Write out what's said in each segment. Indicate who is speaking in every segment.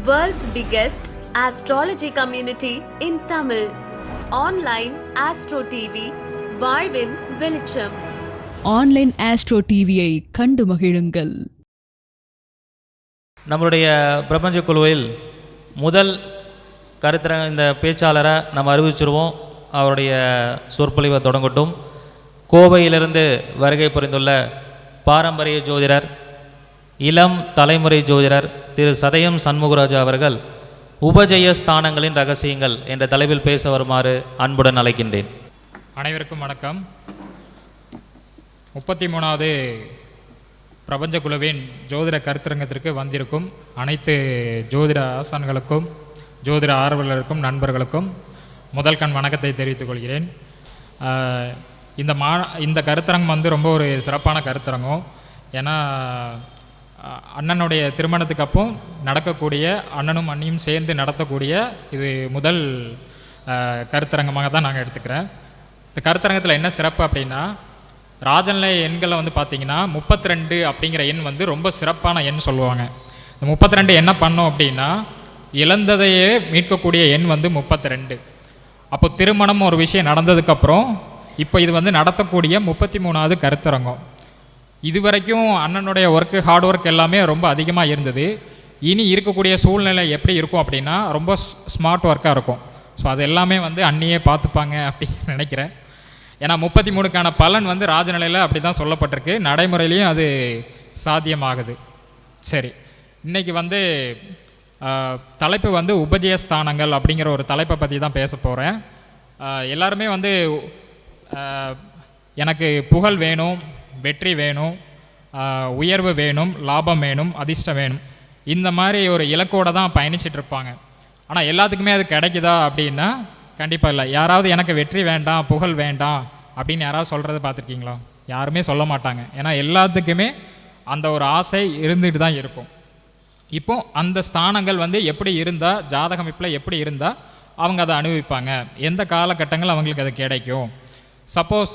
Speaker 1: World's biggest astrology community in Tamil. Online Astro TV, வாழ்வின் வெளிச்சம்.
Speaker 2: Online astro டிவியை கண்டு மகிழுங்கள்.
Speaker 3: நம்மளுடைய பிரபஞ்ச குழுவில் முதல் கருத்தரங்க இந்த பேச்சாளரை நம்ம அறிவிச்சிருவோம். அவருடைய சொற்பொழிவை தொடங்கட்டும். கோவையிலிருந்து வருகை புரிந்துள்ள பாரம்பரிய ஜோதிடர், இளம் தலைமுறை ஜோதிடர் திரு சதயம் சண்முகராஜா அவர்கள் உபஜய ஸ்தானங்களின் ரகசியங்கள் என்ற தலைப்பில் பேச வருமாறு அன்புடன் அழைக்கின்றேன்.
Speaker 4: அனைவருக்கும் வணக்கம். 33வது பிரபஞ்ச குழுவின் ஜோதிட கருத்தரங்கத்திற்கு வந்திருக்கும் அனைத்து ஜோதிட ஆசான்களுக்கும் ஜோதிட ஆர்வலருக்கும் நண்பர்களுக்கும் முதல் கண் வணக்கத்தை தெரிவித்துக் கொள்கிறேன். இந்த கருத்தரங்கம் வந்து ரொம்ப ஒரு சிறப்பான கருத்தரங்கம். ஏன்னா அண்ணனுடைய திருமணத்துக்கு அப்போ நடக்கக்கூடிய, அண்ணனும் அண்ணியும் சேர்ந்து நடத்தக்கூடிய இது முதல் கருத்தரங்கமாக தான் நாங்கள் எடுத்துக்கிறேன். இந்த கருத்தரங்கத்தில் என்ன சிறப்பு அப்படின்னா, ராஜநிலை எண்களை வந்து பார்த்திங்கன்னா 32 அப்படிங்கிற எண் வந்து ரொம்ப சிறப்பான எண் சொல்லுவாங்க. இந்த 32 என்ன பண்ணோம் அப்படின்னா, இழந்ததையே மீட்கக்கூடிய எண் வந்து 32. அப்போ திருமணம் ஒரு விஷயம் நடந்ததுக்கப்புறம் இப்போ இது வந்து நடத்தக்கூடிய 33வது கருத்தரங்கம். இது வரைக்கும் அண்ணனுடைய ஒர்க்கு, ஹார்ட் ஒர்க் எல்லாமே ரொம்ப அதிகமாக இருந்தது. இனி இருக்கக்கூடிய சூழ்நிலை எப்படி இருக்கும் அப்படின்னா, ரொம்ப ஸ்மார்ட் ஒர்க்காக இருக்கும். ஸோ அது எல்லாமே வந்து அண்ணியே பார்த்துப்பாங்க அப்படின்னு நினைக்கிறேன். ஏன்னா 33க்கான பலன் வந்து ராஜநிலையில் அப்படி தான் சொல்லப்பட்டிருக்கு, நடைமுறையிலையும் அது சாத்தியமாகுது. சரி, இன்றைக்கி வந்து தலைப்பு வந்து உபஜயஸ்தானங்கள் அப்படிங்கிற ஒரு தலைப்பை பற்றி தான் பேச போகிறேன். எல்லாருமே வந்து எனக்கு புகழ் வேணும், வெற்றி வேணும், உயர்வு வேணும், லாபம் வேணும், அதிர்ஷ்டம் வேணும், இந்த மாதிரி ஒரு இலக்கோடு தான் பயணிச்சிட்ருப்பாங்க. ஆனால் எல்லாத்துக்குமே அது கிடைக்குதா அப்படின்னா கண்டிப்பாக இல்லை. யாராவது எனக்கு வெற்றி வேண்டாம், புகழ் வேண்டாம் அப்படின்னு யாராவது சொல்கிறத பார்த்துருக்கீங்களா? யாருமே சொல்ல மாட்டாங்க. ஏன்னா எல்லாத்துக்குமே அந்த ஒரு ஆசை இருந்துட்டு தான் இருக்கும். இப்போ அந்த ஸ்தானங்கள் வந்து எப்படி இருந்தால், ஜாதக அமைப்பில் எப்படி இருந்தால் அவங்க அதை அனுபவிப்பாங்க, எந்த காலகட்டங்கள் அவங்களுக்கு அது கிடைக்கும். சப்போஸ்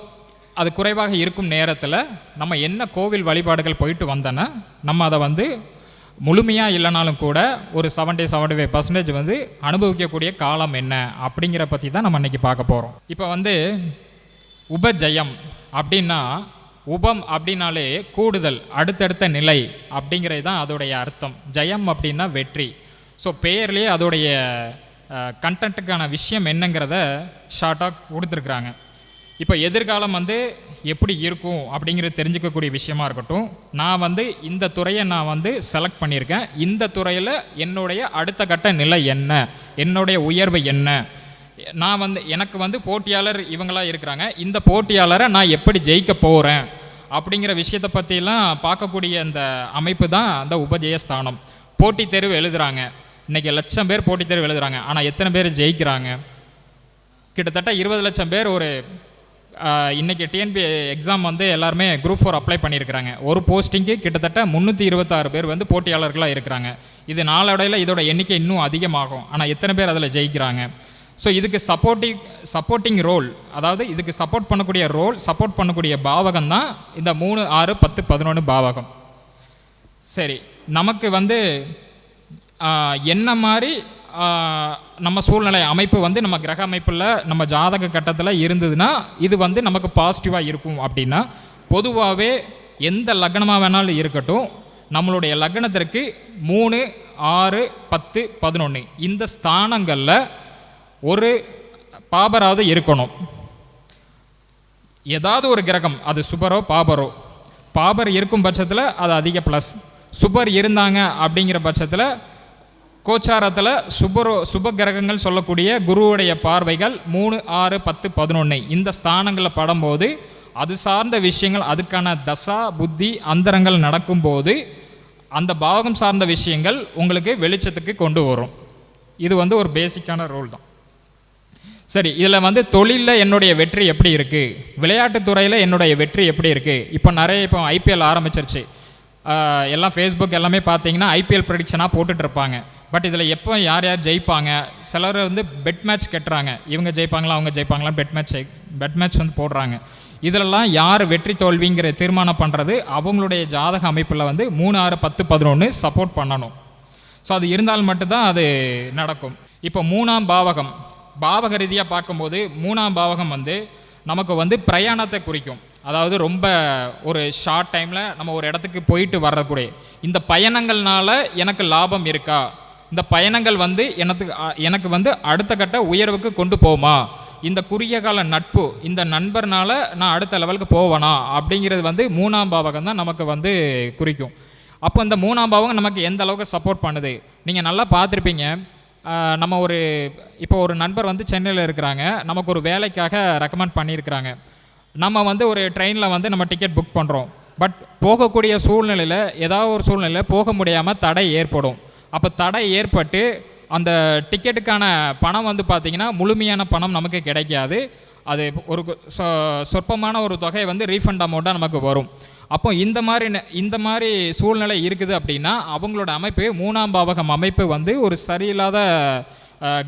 Speaker 4: அது குறைவாக இருக்கும் நேரத்தில் நம்ம என்ன கோவில் வழிபாடுகள் போயிட்டு வந்தோன்னா நம்ம அதை வந்து முழுமையாக இல்லைனாலும் கூட ஒரு 75% வந்து அனுபவிக்கக்கூடிய காலம் என்ன அப்படிங்கிற பற்றி தான் நம்ம இன்றைக்கி பார்க்க போகிறோம். இப்போ வந்து உபஜயம் அப்படின்னா, உபம் அப்படின்னாலே கூடுதல், அடுத்தடுத்த நிலை அப்படிங்கிறது தான் அதோடைய அர்த்தம். ஜெயம் அப்படின்னா வெற்றி. ஸோ பெயர்லேயே அதோடைய கண்டென்ட்டுக்கான விஷயம் என்னங்கிறத ஷார்ட்டாக கொடுத்துருக்குறாங்க. இப்போ எதிர்காலம் வந்து எப்படி இருக்கும் அப்படிங்கிறது தெரிஞ்சுக்கக்கூடிய விஷயமா இருக்கட்டும். நான் வந்து இந்த துறையை நான் வந்து செலக்ட் பண்ணியிருக்கேன். இந்த துறையில் என்னுடைய அடுத்த கட்ட நிலை என்ன, என்னுடைய உயர்வு என்ன, நான் வந்து எனக்கு வந்து போட்டியாளர் இவங்களாம் இருக்கிறாங்க, இந்த போட்டியாளரை நான் எப்படி ஜெயிக்க போகிறேன் அப்படிங்கிற விஷயத்தை பற்றிலாம் பார்க்கக்கூடிய அந்த அமைப்பு தான் அந்த உபஜயஸ்தானம். போட்டித் தேர்வு எழுதுகிறாங்க. இன்றைக்கி 1,00,000 பேர் போட்டித் தேர்வு எழுதுகிறாங்க. ஆனால் எத்தனை பேர் ஜெயிக்கிறாங்க? கிட்டத்தட்ட 20 லட்சம் பேர் ஒரு இன்றைக்கி டிஎன்பி எக்ஸாம் வந்து எல்லாருமே குரூப் 4 அப்ளை பண்ணியிருக்கிறாங்க. ஒரு போஸ்டிங்கு கிட்டத்தட்ட 326 பேர் வந்து போட்டியாளர்களாக இருக்கிறாங்க. இது நாளடைவில் இதோட எண்ணிக்கை இன்னும் அதிகமாகும். ஆனால் எத்தனை பேர் அதில் ஜெயிக்கிறாங்க? ஸோ இதுக்கு சப்போர்ட்டிங் ரோல், அதாவது இதுக்கு சப்போர்ட் பண்ணக்கூடிய ரோல், சப்போர்ட் பண்ணக்கூடிய பாவகம் தான் இந்த 3, 6, 10, 11 பாவகம். சரி, நமக்கு வந்து என்ன மாதிரி நம்ம சூழ்நிலை அமைப்பு வந்து நம்ம கிரக அமைப்பில் நம்ம ஜாதக கட்டத்தில் இருந்ததுன்னா இது வந்து நமக்கு பாசிட்டிவாக இருக்கும் அப்படின்னா, பொதுவாகவே எந்த லக்னமாக வேணாலும் இருக்கட்டும், நம்மளுடைய லக்னத்திற்கு 3, 6, 10, 11 இந்த ஸ்தானங்களில் ஒரு பாபராவது இருக்கணும். ஏதாவது ஒரு கிரகம், அது சுபரோ பாபரோ, பாபர் இருக்கும் பட்சத்தில் அது அதிக ப்ளஸ். சுபர் இருந்தாங்க அப்படிங்கிற பட்சத்தில் கோச்சாரத்தில் சுப கிரகங்கள் சொல்லக்கூடிய குருவுடைய பார்வைகள் 3, 6, 10, 11 இந்த ஸ்தானங்களில் படும்போது அது சார்ந்த விஷயங்கள், அதுக்கான தசா புத்தி அந்தரங்கள் நடக்கும்போது அந்த பாவகம் சார்ந்த விஷயங்கள் உங்களுக்கு வெளிச்சத்துக்கு கொண்டு வரும். இது வந்து ஒரு பேசிக்கான ரோல் தான். சரி, இதில் வந்து தொழிலில் என்னுடைய வெற்றி எப்படி இருக்குது, விளையாட்டுத்துறையில் என்னுடைய வெற்றி எப்படி இருக்குது. இப்போ ஐபிஎல் ஆரம்பிச்சிருச்சு. எல்லாம் ஃபேஸ்புக் எல்லாமே பார்த்தீங்கன்னா ஐபிஎல் ப்ரெடிக்ஷனாக போட்டுட்ருப்பாங்க. பட் இதில் எப்போ யார் யார் ஜெயிப்பாங்க, சிலர் வந்து பெட் மேட்ச் கட்டுறாங்க, இவங்க ஜெயிப்பாங்களா அவங்க ஜெயிப்பாங்களான்னு பெட் மேட்ச் வந்து போடுறாங்க. இதிலெல்லாம் யார் வெற்றி தோல்விங்கிற தீர்மானம் பண்ணுறது அவங்களுடைய ஜாதக அமைப்பில் வந்து 3, 6, 10, 11 சப்போர்ட் பண்ணணும். ஸோ அது இருந்தால் மட்டும்தான் அது நடக்கும். இப்போ 3ஆம் பாவகம், பாவக ரீதியாக பார்க்கும்போது 3ஆம் பாவகம் வந்து நமக்கு வந்து பிரயாணத்தை குறிக்கும். அதாவது ரொம்ப ஒரு ஷார்ட் டைமில் நம்ம ஒரு இடத்துக்கு போயிட்டு வர்றக்கூடிய இந்த பயணங்கள்னால எனக்கு லாபம் இருக்கா, இந்த பயணங்கள் வந்து எனக்கு வந்து அடுத்த கட்ட உயர்வுக்கு கொண்டு போகுமா, இந்த குறுகிய கால நட்பு, இந்த நண்பர்னால நான் அடுத்த லெவலுக்கு போவேனா அப்படிங்கிறது வந்து 3ஆம் பாவகம் தான் நமக்கு வந்து குறிக்கும். அப்போ இந்த 3ஆம் பாவகம் நமக்கு எந்த அளவுக்கு சப்போர்ட் பண்ணுது நீங்கள் நல்லா பார்த்துருப்பீங்க. நம்ம இப்போ ஒரு நண்பர் வந்து சென்னையில் இருக்கிறாங்க, நமக்கு ஒரு வேலைக்காக ரெக்கமெண்ட் பண்ணியிருக்கிறாங்க. நம்ம வந்து ஒரு ட்ரெயினில் வந்து நம்ம டிக்கெட் புக் பண்ணுறோம். பட் போகக்கூடிய சூழ்நிலையில் ஏதாவது ஒரு சூழ்நிலையில் போக முடியாமல் தடை ஏற்படும். அப்போ தடை ஏற்பட்டு அந்த டிக்கெட்டுக்கான பணம் வந்து பார்த்திங்கன்னா முழுமையான பணம் நமக்கு கிடைக்காது. அது ஒரு சொற்பமான ஒரு தொகை வந்து ரீஃபண்ட் அமௌண்ட்டாக நமக்கு வரும். அப்போ இந்த மாதிரி சூழ்நிலை இருக்குது அப்படின்னா அவங்களோட அமைப்பு 3ஆம் பாவகம் அமைப்பு வந்து ஒரு சரியில்லாத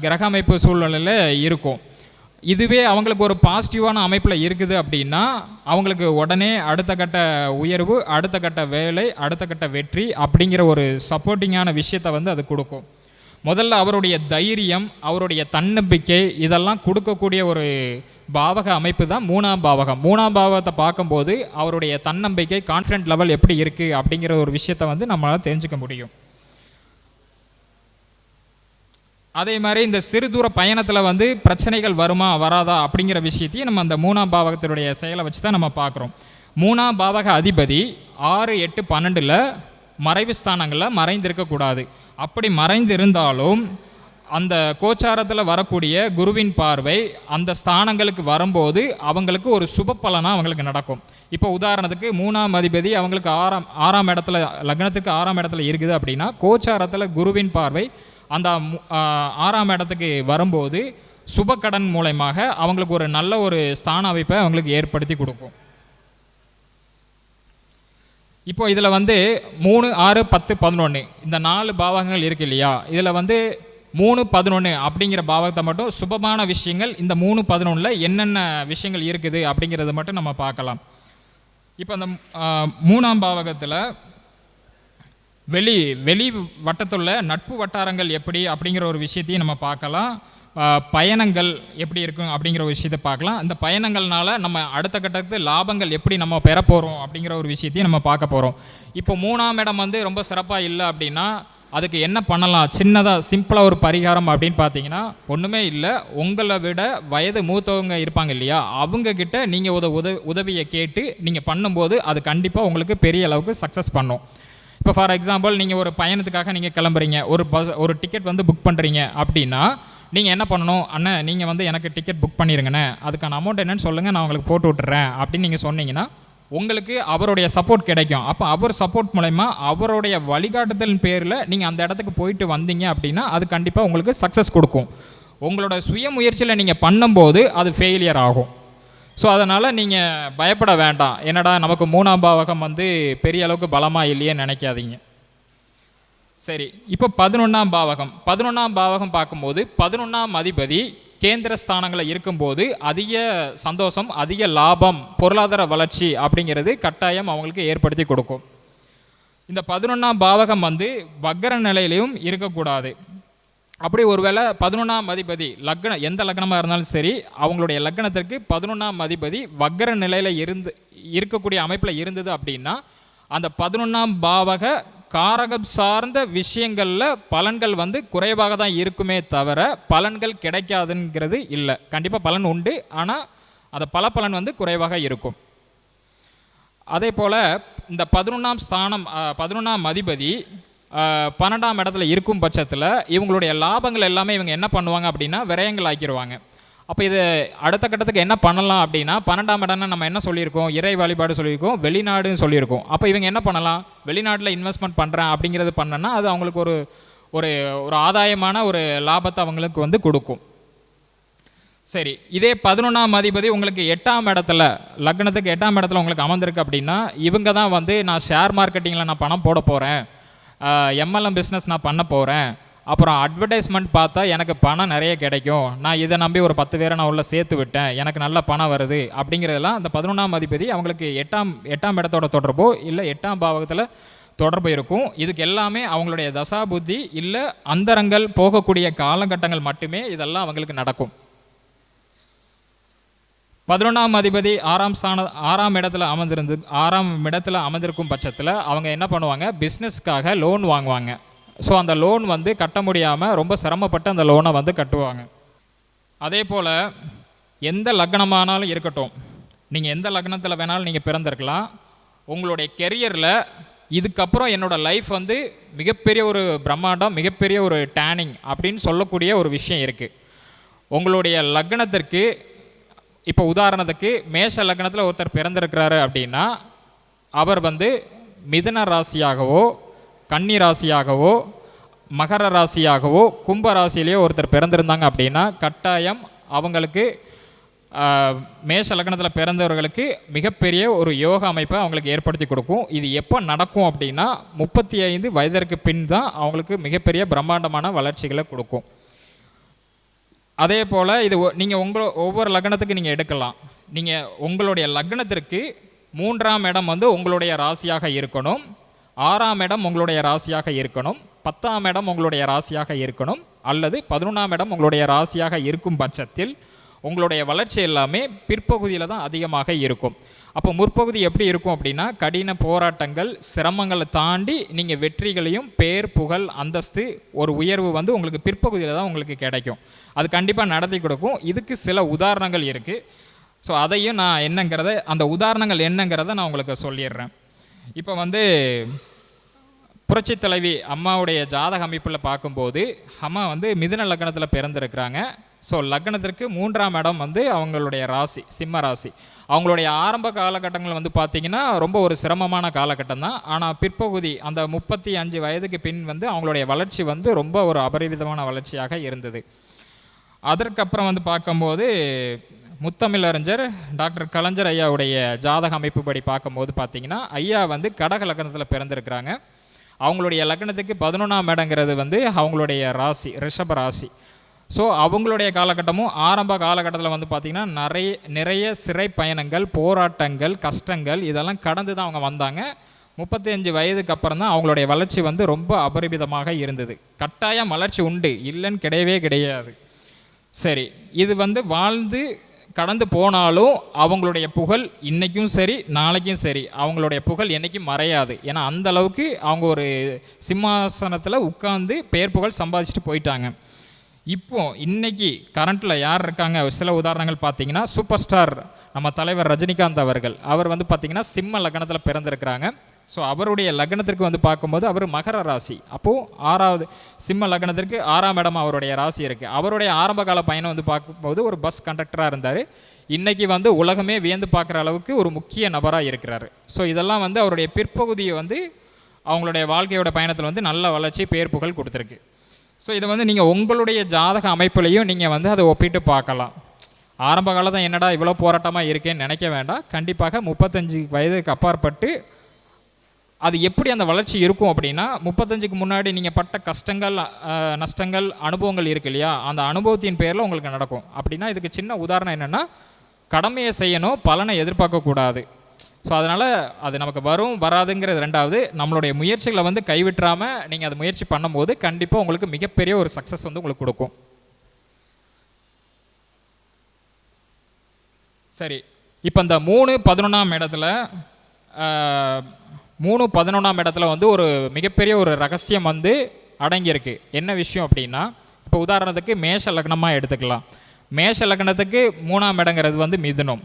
Speaker 4: கிரக அமைப்பு சூழ்நிலையில் இருக்கும். இதுவே அவங்களுக்கு ஒரு பாசிட்டிவான அமைப்பில் இருக்குது அப்படின்னா அவங்களுக்கு உடனே அடுத்த கட்ட உயர்வு, அடுத்த கட்ட வேலை, அடுத்த கட்ட வெற்றி அப்படிங்கிற ஒரு சப்போர்ட்டிங்கான விஷயத்தை வந்து அது கொடுக்கும். முதல்ல அவருடைய தைரியம், அவருடைய தன்னம்பிக்கை இதெல்லாம் கொடுக்கக்கூடிய ஒரு பாவக அமைப்பு தான் 3ஆம் பாவகம். 3ஆம் பாவகத்தை பார்க்கும்போது அவருடைய தன்னம்பிக்கை, கான்ஃபிடென்ட் லெவல் எப்படி இருக்குது அப்படிங்கிற ஒரு விஷயத்தை வந்து நம்மளால் தெரிஞ்சுக்க முடியும். அதே மாதிரி இந்த சிறு தூர பயணத்தில் வந்து பிரச்சனைகள் வருமா வராதா அப்படிங்கிற விஷயத்தையும் நம்ம அந்த 3ஆம் பாவகத்தினுடைய செயலை வச்சு தான் நம்ம பார்க்குறோம். 3ஆம் பாவக அதிபதி 6, 8, 12 மறைவு ஸ்தானங்களில் மறைந்திருக்கக்கூடாது. அப்படி மறைந்திருந்தாலும் அந்த கோச்சாரத்தில் வரக்கூடிய குருவின் பார்வை அந்த ஸ்தானங்களுக்கு வரும்போது அவங்களுக்கு ஒரு சுப பலனாக அவங்களுக்கு நடக்கும். இப்போ உதாரணத்துக்கு 3ஆம் அதிபதி அவங்களுக்கு 6ஆம் இடத்துல, லக்னத்துக்கு 6ஆம் இடத்துல இருக்குது அப்படின்னா கோச்சாரத்தில் குருவின் பார்வை அந்த 6ஆம் இடத்துக்கு வரும்போது சுபக்கடன் மூலமாக அவங்களுக்கு ஒரு நல்ல ஒரு ஸ்தான அமைப்பை அவங்களுக்கு ஏற்படுத்தி கொடுக்கும். இப்போ இதில் வந்து 3, 6, 10, 11 இந்த 4 பாவகங்கள் இருக்கு இல்லையா, இதில் வந்து 3, 11 அப்படிங்கிற பாவகத்தை மட்டும் சுபமான விஷயங்கள் இந்த 3, 11 என்னென்ன விஷயங்கள் இருக்குது அப்படிங்கிறத மட்டும் நம்ம பார்க்கலாம். இப்போ அந்த 3ஆம் பாவகத்தில் வெளி வட்டத்துள்ள நட்பு வட்டாரங்கள் எப்படி அப்படிங்கிற ஒரு விஷயத்தையும் நம்ம பார்க்கலாம். பயணங்கள் எப்படி இருக்கும் அப்படிங்கிற ஒரு விஷயத்தை பார்க்கலாம். இந்த பயணங்கள்னால நம்ம அடுத்த கட்டத்துக்கு லாபங்கள் எப்படி நம்ம பெற போகிறோம் அப்படிங்கிற ஒரு விஷயத்தையும் நம்ம பார்க்க போகிறோம். இப்போ 3ஆம் இடம் வந்து ரொம்ப சிறப்பாக இல்லை அப்படின்னா அதுக்கு என்ன பண்ணலாம், சின்னதாக சிம்பிளாக ஒரு பரிகாரம் அப்படின்னு பார்த்தீங்கன்னா ஒன்றுமே இல்லை. உங்களை விட வயது மூத்தவங்க இருப்பாங்க இல்லையா, அவங்கக்கிட்ட நீங்கள் உதவியை கேட்டு நீங்கள் பண்ணும்போது அது கண்டிப்பாக உங்களுக்கு பெரிய அளவுக்கு சக்ஸஸ் பண்ணும். இப்போ ஃபார் எக்ஸாம்பிள் நீங்கள் ஒரு பயணத்துக்காக நீங்கள் கிளம்புறீங்க, ஒரு டிக்கெட் வந்து புக் பண்ணுறீங்க அப்படின்னா நீங்கள் என்ன பண்ணணும், அண்ணன் நீங்கள் வந்து எனக்கு டிக்கெட் புக் பண்ணிடுங்கண்ணே, அதுக்கான அமௌண்ட் என்னன்னு சொல்லுங்கள், நான் உங்களுக்கு போட்டு விட்டுறேன் அப்படின்னு நீங்கள் சொன்னீங்கன்னா உங்களுக்கு அவருடைய சப்போர்ட் கிடைக்கும். அப்போ அவர் சப்போர்ட் மூலமா அவருடைய வழிகாட்டுதலின் பேரில் நீங்கள் அந்த இடத்துக்கு போயிட்டு வந்தீங்க அப்படின்னா அது கண்டிப்பாக உங்களுக்கு சக்ஸஸ் கொடுக்கும். உங்களோட சுய முயற்சியில் நீங்கள் பண்ணும்போது அது ஃபெயிலியர் ஆகும். ஸோ அதனால் நீங்கள் பயப்பட வேண்டாம், என்னடா நமக்கு 3ஆம் பாவகம் வந்து பெரிய அளவுக்கு பலமாக இல்லையே நினைக்காதீங்க. சரி, இப்போ 11ஆம் பாவகம். 11ஆம் பாவகம் பார்க்கும்போது 11ஆம் அதிபதி கேந்திர ஸ்தானங்களில் இருக்கும்போது அதிக சந்தோஷம், அதிக லாபம், பொருளாதார வளர்ச்சி அப்படிங்கிறது கட்டாயம் அவங்களுக்கு ஏற்படுத்தி கொடுக்கும். இந்த 11ஆம் பாவகம் வந்து வக்கர நிலையிலையும் இருக்கக்கூடாது. அப்படி ஒருவேளை 11ஆம் அதிபதி எந்த லக்னமாக இருந்தாலும் சரி அவங்களுடைய லக்னத்திற்கு 11ஆம் அதிபதி வக்கர நிலையில் இருக்கக்கூடிய அமைப்பில் இருந்தது அப்படின்னா அந்த 11ஆம் பாவக காரகம் சார்ந்த விஷயங்களில் பலன்கள் வந்து குறைவாக தான் இருக்குமே தவிர பலன்கள் கிடைக்காதுங்கிறது இல்லை. கண்டிப்பாக பலன் உண்டு, ஆனால் அந்த பலன் வந்து குறைவாக இருக்கும். அதே போல் இந்த 11ஆம் அதிபதி 12ஆம் இடத்துல இருக்கும் பட்சத்தில் இவங்களுடைய லாபங்கள் எல்லாமே இவங்க என்ன பண்ணுவாங்க அப்படின்னா விரயங்கள் ஆக்கிடுவாங்க. அப்போ இது அடுத்த கட்டத்துக்கு என்ன பண்ணலாம் அப்படின்னா 12ஆம் இடம்னா நம்ம என்ன சொல்லியிருக்கோம், இறை வழிபாடு சொல்லியிருக்கோம், வெளிநாடுன்னு சொல்லியிருக்கோம். அப்போ இவங்க என்ன பண்ணலாம், வெளிநாட்டில் இன்வெஸ்ட்மெண்ட் பண்ணுறேன் அப்படிங்கிறது பண்ணனா அது அவங்களுக்கு ஒரு ஒரு ஆதாயமான ஒரு லாபத்தை அவங்களுக்கு வந்து கொடுக்கும். சரி, இதே 11ஆம் அதிபதி உங்களுக்கு 8ஆம் இடத்துல லக்னத்துக்கு 8ஆம் இடத்துல உங்களுக்கு அமர்ந்திருக்கு அப்படின்னா இவங்க தான் வந்து நான் ஷேர் மார்க்கெட்டிங்கில் நான் பணம் போட போகிறேன், எம்எல்எம் பிஸ்னஸ் நான் பண்ண போகிறேன், அப்புறம் அட்வர்டைஸ்மெண்ட் பார்த்தா எனக்கு பணம் நிறைய கிடைக்கும், நான் இதை நம்பி ஒரு 10 பேரை நான் உள்ள சேர்த்து விட்டேன், எனக்கு நல்ல பணம் வருது அப்படிங்கிறதெல்லாம் அந்த 11ஆம் அதிபதி அவங்களுக்கு 8ஆம் இடத்தோட தொடர்போ இல்லை 8ஆம் பாவகத்தில் தொடர்பு இருக்கும். இதுக்கு எல்லாமே அவங்களுடைய தசா புத்தி இல்லை அந்தரங்கள் போகக்கூடிய காலகட்டங்கள் மட்டுமே இதெல்லாம் அவங்களுக்கு நடக்கும். 11ஆம் அதிபதி 6ஆம் இடத்துல அமர்ந்திருக்கும் பட்சத்தில் அவங்க என்ன பண்ணுவாங்க, பிஸ்னஸ்க்காக லோன் வாங்குவாங்க. ஸோ அந்த லோன் வந்து கட்ட முடியாமல் ரொம்ப சிரமப்பட்டு அந்த லோனை வந்து கட்டுவாங்க. அதே போல் எந்த லக்னமானாலும் இருக்கட்டும், நீங்கள் எந்த லக்னத்தில் வேணாலும் நீங்கள் பிறந்திருக்கலாம், உங்களுடைய கெரியரில் இதுக்கப்புறம் என்னோடய லைஃப் வந்து மிகப்பெரிய ஒரு பிரம்மாண்டம், மிகப்பெரிய ஒரு டேனிங் அப்படின்னு சொல்லக்கூடிய ஒரு விஷயம் இருக்குது. உங்களுடைய லக்னத்திற்கு இப்போ உதாரணத்துக்கு மேஷ லக்னத்தில் ஒருத்தர் பிறந்திருக்கிறாரு அப்படின்னா அவர் வந்து மிதுன ராசியாகவோ கன்னி ராசியாகவோ மகர ராசியாகவோ கும்ப ராசியிலேயோ ஒருத்தர் பிறந்திருந்தாங்க அப்படின்னா கட்டாயம் அவங்களுக்கு மேஷ லக்னத்தில் பிறந்தவர்களுக்கு மிகப்பெரிய ஒரு யோக அமைப்பை அவங்களுக்கு ஏற்படுத்தி கொடுக்கும். இது எப்போ நடக்கும் அப்படின்னா 35 வயதிற்கு பின் தான் அவங்களுக்கு மிகப்பெரிய பிரம்மாண்டமான வளர்ச்சிகளை கொடுக்கும். அதே போல் இது நீங்கள் ஒவ்வொரு லக்னத்துக்கு நீங்கள் எடுக்கலாம். நீங்கள் உங்களுடைய லக்னத்திற்கு 3ஆம் இடம் வந்து உங்களுடைய ராசியாக இருக்கணும், 6ஆம் இடம் உங்களுடைய ராசியாக இருக்கணும், 10ஆம் இடம் உங்களுடைய ராசியாக இருக்கணும், அல்லது 11ஆம் இடம் உங்களுடைய ராசியாக இருக்கும் பட்சத்தில் உங்களுடைய வளர்ச்சி எல்லாமே பிற்பகுதியில் தான் அதிகமாக இருக்கும். அப்போ முற்பகுதி எப்படி இருக்கும் அப்படின்னா கடின போராட்டங்கள் சிரமங்களை தாண்டி நீங்கள் வெற்றிகளையும் பேர் புகழ் அந்தஸ்து ஒரு உயர்வு வந்து உங்களுக்கு பிற்பகுதியில் தான் உங்களுக்கு கிடைக்கும். அது கண்டிப்பாக நடத்தி கொடுக்கும். இதுக்கு சில உதாரணங்கள் இருக்குது. ஸோ அதையும் நான் அந்த உதாரணங்கள் என்னங்கிறத நான் உங்களுக்கு சொல்லிடுறேன். இப்போ வந்து புரட்சி தலைவி அம்மாவுடைய ஜாதக அமைப்பில் பார்க்கும்போது அம்மா வந்து மிதுன லக்னத்தில் பிறந்திருக்கிறாங்க. ஸோ லக்னத்திற்கு 3ஆம் இடம் வந்து அவங்களுடைய ராசி சிம்ம ராசி. அவங்களுடைய ஆரம்ப காலகட்டங்கள் வந்து பார்த்திங்கன்னா ரொம்ப ஒரு சிரமமான காலகட்டம் தான். ஆனால் பிற்பகுதி அந்த 35 வயதுக்கு பின் வந்து அவங்களுடைய வளர்ச்சி வந்து ரொம்ப ஒரு அபரிவிதமான வளர்ச்சியாக இருந்தது. அதற்கப்புறம் வந்து பார்க்கும்போது முத்தமிழறிஞர் டாக்டர் கலைஞர் ஐயாவுடைய ஜாதக அமைப்புப்படி பார்க்கும்போது பார்த்திங்கன்னா ஐயா வந்து கடக லக்னத்தில் பிறந்திருக்கிறாங்க. அவங்களுடைய லக்னத்துக்கு 11ஆம் இடங்கிறது வந்து அவங்களுடைய ராசி ரிஷப ராசி. ஸோ அவங்களுடைய காலகட்டமும் ஆரம்ப காலகட்டத்தில் வந்து பார்த்திங்கன்னா நிறைய சிறை பயணங்கள் போராட்டங்கள் கஷ்டங்கள் இதெல்லாம் கடந்து தான் அவங்க வந்தாங்க. 35 வயதுக்கு அப்புறம் தான் அவங்களுடைய வளர்ச்சி வந்து ரொம்ப அபரிமிதமாக இருந்தது. கட்டாயம் வளர்ச்சி உண்டு, இல்லைன்னு கிடையவே கிடையாது. சரி, இது வந்து வாழ்ந்து கடந்து போனாலும் அவங்களுடைய புகழ் இன்றைக்கும் சரி நாளைக்கும் சரி அவங்களுடைய புகழ் என்றைக்கும் மறையாது. ஏன்னா அந்த அளவுக்கு அவங்க ஒரு சிம்மாசனத்தில் உட்கார்ந்து பேர் புகழ் சம்பாதிச்சுட்டு போயிட்டாங்க. இப்போ இன்னைக்கு கரண்ட்டில் யார் இருக்காங்க, சில உதாரணங்கள் பார்த்தீங்கன்னா சூப்பர் ஸ்டார் நம்ம தலைவர் ரஜினிகாந்த் அவர்கள், அவர் வந்து பார்த்திங்கன்னா சிம்ம லக்னத்தில் பிறந்திருக்கிறாங்க. ஸோ அவருடைய லக்னத்திற்கு வந்து பார்க்கும்போது அவர் மகர ராசி. அப்போது 6வது சிம்ம லக்னத்திற்கு 6ஆம் இடம் அவருடைய ராசி இருக்குது. அவருடைய ஆரம்ப கால பயணம் வந்து பார்க்கும்போது ஒரு பஸ் கண்டக்டராக இருந்தார். இன்றைக்கி வந்து உலகமே வியந்து பார்க்குற அளவுக்கு ஒரு முக்கிய நபராக இருக்கிறார். ஸோ இதெல்லாம் வந்து அவருடைய பிற்பகுதியை வந்து அவங்களுடைய வாழ்க்கையோட பயணத்தில் வந்து நல்ல வளர்ச்சி பேர் புகழ் கொடுத்துருக்கு. ஸோ இதை வந்து நீங்கள் உங்களுடைய ஜாதக அமைப்புலையும் நீங்கள் வந்து அதை ஒப்பிட்டு பார்க்கலாம். ஆரம்ப காலத்தில் என்னடா இவ்வளோ போராட்டமாக இருக்கேன்னு நினைக்க வேண்டாம். கண்டிப்பாக 35 வயதுக்கு அப்பாற்பட்டு அது எப்படி அந்த வளர்ச்சி இருக்கும் அப்படின்னா 35க்கு முன்னாடி நீங்கள் பட்ட கஷ்டங்கள் நஷ்டங்கள் அனுபவங்கள் இருக்கு இல்லையா, அந்த அனுபவத்தின் பேரில் உங்களுக்கு நடக்கும். அப்படின்னா இதுக்கு சின்ன உதாரணம் என்னென்னா கடமையை செய்யணும், பலனை எதிர்பார்க்கக்கூடாது. ஸோ அதனால் அது நமக்கு வரும் வராதுங்கிறது ரெண்டாவது. நம்மளுடைய முயற்சிகளை வந்து கைவிட்டுறாமல் நீங்கள் அதை முயற்சி பண்ணும்போது கண்டிப்பாக உங்களுக்கு மிகப்பெரிய ஒரு சக்ஸஸ் வந்து உங்களுக்கு கொடுக்கும். சரி, இப்போ இந்த 3-11ஆம் இடத்துல 3-11ஆம் இடத்துல வந்து ஒரு மிகப்பெரிய ஒரு ரகசியம் வந்து அடங்கியிருக்கு. என்ன விஷயம் அப்படின்னா, இப்போ உதாரணத்துக்கு மேஷ லக்னமாக எடுத்துக்கலாம். மேஷ லக்னத்துக்கு 3ஆம் இடங்கிறது வந்து மிதுனம்,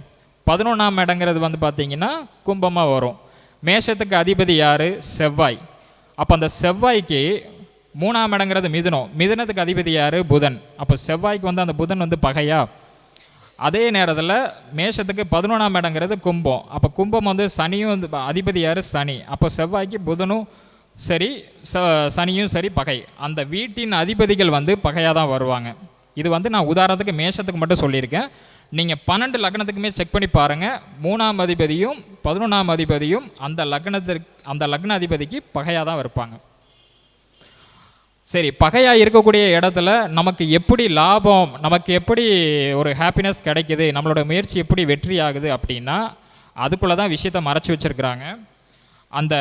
Speaker 4: 11ஆம் இடங்கிறது வந்து பார்த்திங்கன்னா கும்பமாக வரும். மேஷத்துக்கு அதிபதி யார்? செவ்வாய். அப்போ அந்த செவ்வாய்க்கு 3ஆம் இடங்கிறது மிதுனம், மிதுனத்துக்கு அதிபதி யார்? புதன். அப்போ செவ்வாய்க்கு வந்து அந்த புதன் வந்து பகையா? அதே நேரத்தில் மேஷத்துக்கு 11ஆம் இடங்கிறது கும்பம். அப்போ கும்பம் வந்து சனியும் வந்து அதிபதி யார்? சனி. அப்போ செவ்வாய்க்கு புதனும் சரி சனியும் சரி பகை. அந்த வீட்டின் அதிபதிகள் வந்து பகையாக தான் வருவாங்க. இது வந்து நான் உதாரணத்துக்கு மேஷத்துக்கு மட்டும் சொல்லியிருக்கேன். நீங்கள் 12 லக்னத்துக்குமே செக் பண்ணி பாருங்கள். 3ஆம் அதிபதியும் 11ஆம் அதிபதியும் அந்த லக்ன அதிபதிக்கு பகையாக தான் இருப்பாங்க. சரி, பகையாக இருக்கக்கூடிய இடத்துல நமக்கு எப்படி லாபம், நமக்கு எப்படி ஒரு ஹாப்பினஸ் கிடைக்குது, நம்மளோட முயற்சி எப்படி வெற்றி ஆகுது அப்படின்னா அதுக்குள்ளே தான் விஷயத்தை மறைச்சி வச்சுருக்கிறாங்க. அந்த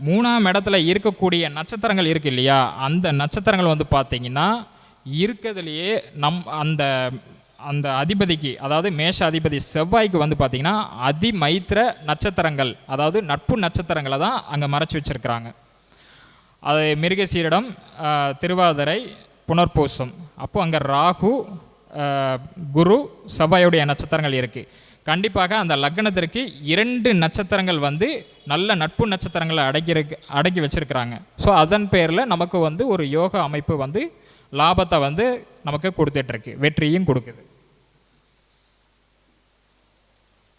Speaker 4: 3ஆம் இடத்துல இருக்கக்கூடிய நட்சத்திரங்கள் இருக்குது இல்லையா, அந்த நட்சத்திரங்கள் வந்து பார்த்திங்கன்னா இருக்கிறதுலையே அந்த அந்த அதிபதிக்கு, அதாவது மேஷ அதிபதி செவ்வாய்க்கு வந்து பார்த்திங்கன்னா அதிமைத்திர நட்சத்திரங்கள், அதாவது நட்பு நட்சத்திரங்களை தான் அங்கே மறைச்சி வச்சுருக்கிறாங்க. அது மிருகசீரிடம், திருவாதிரை, புனர்பூசம். அப்போது அங்கே ராகு, குரு, செவ்வாயுடைய நட்சத்திரங்கள் இருக்குது. கண்டிப்பாக அந்த லக்னத்திற்கு 2 நட்சத்திரங்கள் வந்து நல்ல நட்பு நட்சத்திரங்களை அடக்கி வச்சுருக்கிறாங்க. ஸோ அதன் பேரில் நமக்கு வந்து ஒரு யோக அமைப்பு வந்து லாபத்தை வந்து நமக்கு கொடுத்துட்ருக்கு, வெற்றியும் கொடுக்குது.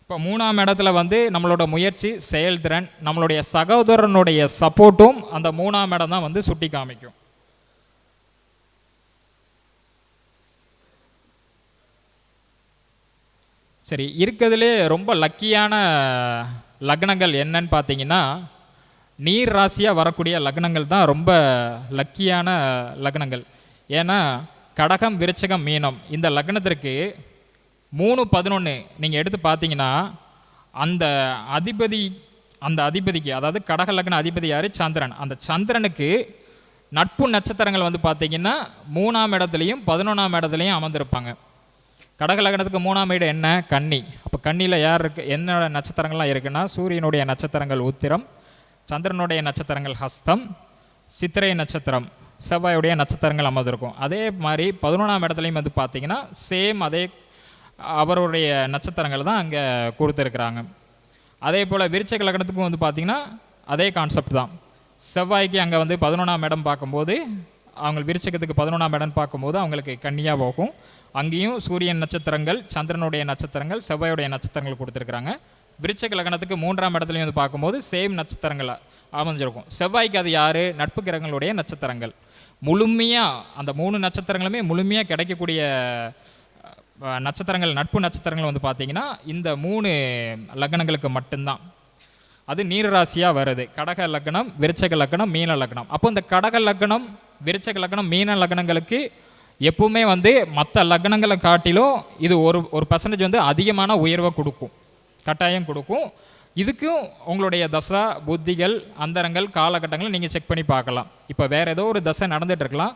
Speaker 4: இப்போ 3ஆம் இடத்துல வந்து நம்மளோட முயற்சி, செயல்திறன், நம்மளுடைய சகோதரனுடைய சப்போர்ட்டும் அந்த 3ஆம் இடம் தான் வந்து சுட்டி காமிக்கும். சரி, இருக்கிறதுலே ரொம்ப லக்கியான லக்னங்கள் என்னன்னு பார்த்தீங்கன்னா, நீர் ராசியாக வரக்கூடிய லக்னங்கள் தான் ரொம்ப லக்கியான லக்னங்கள். ஏன்னா கடகம், விருச்சகம், மீனம் இந்த லக்னத்திற்கு 3-11 நீங்கள் எடுத்து பார்த்தீங்கன்னா அந்த அதிபதிக்கு, அதாவது கடக லக்ன அதிபதி யார்? சந்திரன். அந்த சந்திரனுக்கு நட்பு நட்சத்திரங்கள் வந்து பார்த்தீங்கன்னா 3ஆம் இடத்துலையும் 11ஆம் இடத்துலையும் அமர்ந்திருப்பாங்க. கடக லக்னத்துக்கு 3ஆம் இடம் என்ன? கன்னி. அப்போ கன்னியில் யார் இருக்கு? என்ன நட்சத்திரங்கள்லாம் இருக்குன்னா, சூரியனுடைய நட்சத்திரங்கள் உத்திரம், சந்திரனுடைய நட்சத்திரங்கள் ஹஸ்தம், சித்திரை நட்சத்திரம், செவ்வாயுடைய நட்சத்திரங்கள் அமர்ந்திருக்கும். அதே மாதிரி 11ஆம் இடத்துலையும் வந்து பார்த்திங்கன்னா சேம் அதே அவருடைய நட்சத்திரங்கள் தான் அங்கே கொடுத்துருக்குறாங்க. அதே போல் விருச்சக லக்னத்துக்கும் வந்து பார்த்திங்கன்னா அதே கான்செப்ட் தான். செவ்வாய்க்கு அங்கே வந்து 11ஆம் இடம் பார்க்கும்போது, அவங்க விருச்சகத்துக்கு 11ஆம் இடம் பார்க்கும்போது அவங்களுக்கு கன்னியாக போகும். அங்கேயும் சூரியன் நட்சத்திரங்கள், சந்திரனுடைய நட்சத்திரங்கள், செவ்வாயுடைய நட்சத்திரங்கள் கொடுத்துருக்குறாங்க. விருச்சக லக்னத்துக்கு 3ஆம் இடத்துலையும் வந்து பார்க்கும்போது சேம் நட்சத்திரங்கள் அமைஞ்சிருக்கும். செவ்வாய்க்கு அது யார்? நட்பு கிரகங்களுடைய நட்சத்திரங்கள். முழுமையாக அந்த 3 நட்சத்திரங்களுமே முழுமையாக கிடைக்கக்கூடிய நட்சத்திரங்கள், நட்பு நட்சத்திரங்கள் வந்து பார்த்திங்கன்னா இந்த 3 லக்னங்களுக்கு மட்டும்தான். அது நீர் ராசியாக வருது. கடக லக்னம், விருச்சக லக்னம், மீன லக்னம். அப்போ இந்த கடக லக்னம், விருச்சக லக்னம், மீன லக்னங்களுக்கு எப்பவுமே வந்து மற்ற லக்னங்களை காட்டிலும் இது ஒரு பர்சன்டேஜ் வந்து அதிகமான உயர்வை கொடுக்கும், கட்டாயம் கொடுக்கும். இதுக்கும் உங்களுடைய தசா புத்திகள், அந்தரங்கள், காலகட்டங்களை நீங்கள் செக் பண்ணி பார்க்கலாம். இப்போ வேறு ஏதோ ஒரு தசை நடந்துகிட்டு இருக்கலாம்.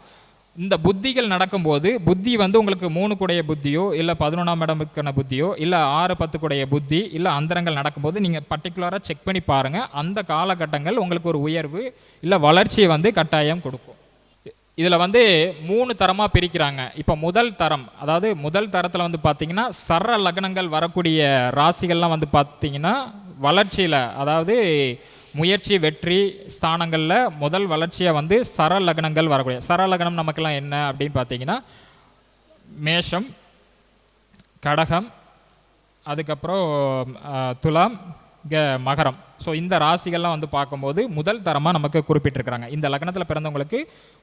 Speaker 4: இந்த புத்திகள் நடக்கும்போது புத்தி வந்து உங்களுக்கு 3 கூடைய புத்தியோ, இல்லை 11ஆம் இடமுக்கான புத்தியோ, இல்லை 6-10 கூடைய புத்தி, இல்லை அந்தரங்கள் நடக்கும்போது நீங்கள் பர்டிகுலராக செக் பண்ணி பாருங்கள். அந்த காலகட்டங்கள் உங்களுக்கு ஒரு உயர்வு இல்லை வளர்ச்சியை வந்து கட்டாயம் கொடுக்கும். இதில் வந்து 3 தரமாக பிரிக்கிறாங்க. இப்போ முதல் தரம், அதாவது முதல் தரத்தில் வந்து பார்த்திங்கன்னா சர லக்னங்கள் வரக்கூடிய ராசிகள்லாம் வந்து பார்த்திங்கன்னா வளர்ச்சியில், அதாவது முயற்சி வெற்றி ஸ்தானங்களில் முதல் வளர்ச்சியாக வந்து சர லக்னங்கள் வரக்கூடிய. சர லக்னம் நமக்கெல்லாம் என்ன அப்படின்னு பார்த்தீங்கன்னா மேஷம், கடகம், அதுக்கப்புறம் துலாம், மகரம். ஸோ இந்த ராசிகள்லாம் வந்து பார்க்கும்போது முதல் தரமாக நமக்கு குறிப்பிட்டிருக்கிறாங்க. இந்த லக்னத்தில் பிறந்தவங்களுக்கு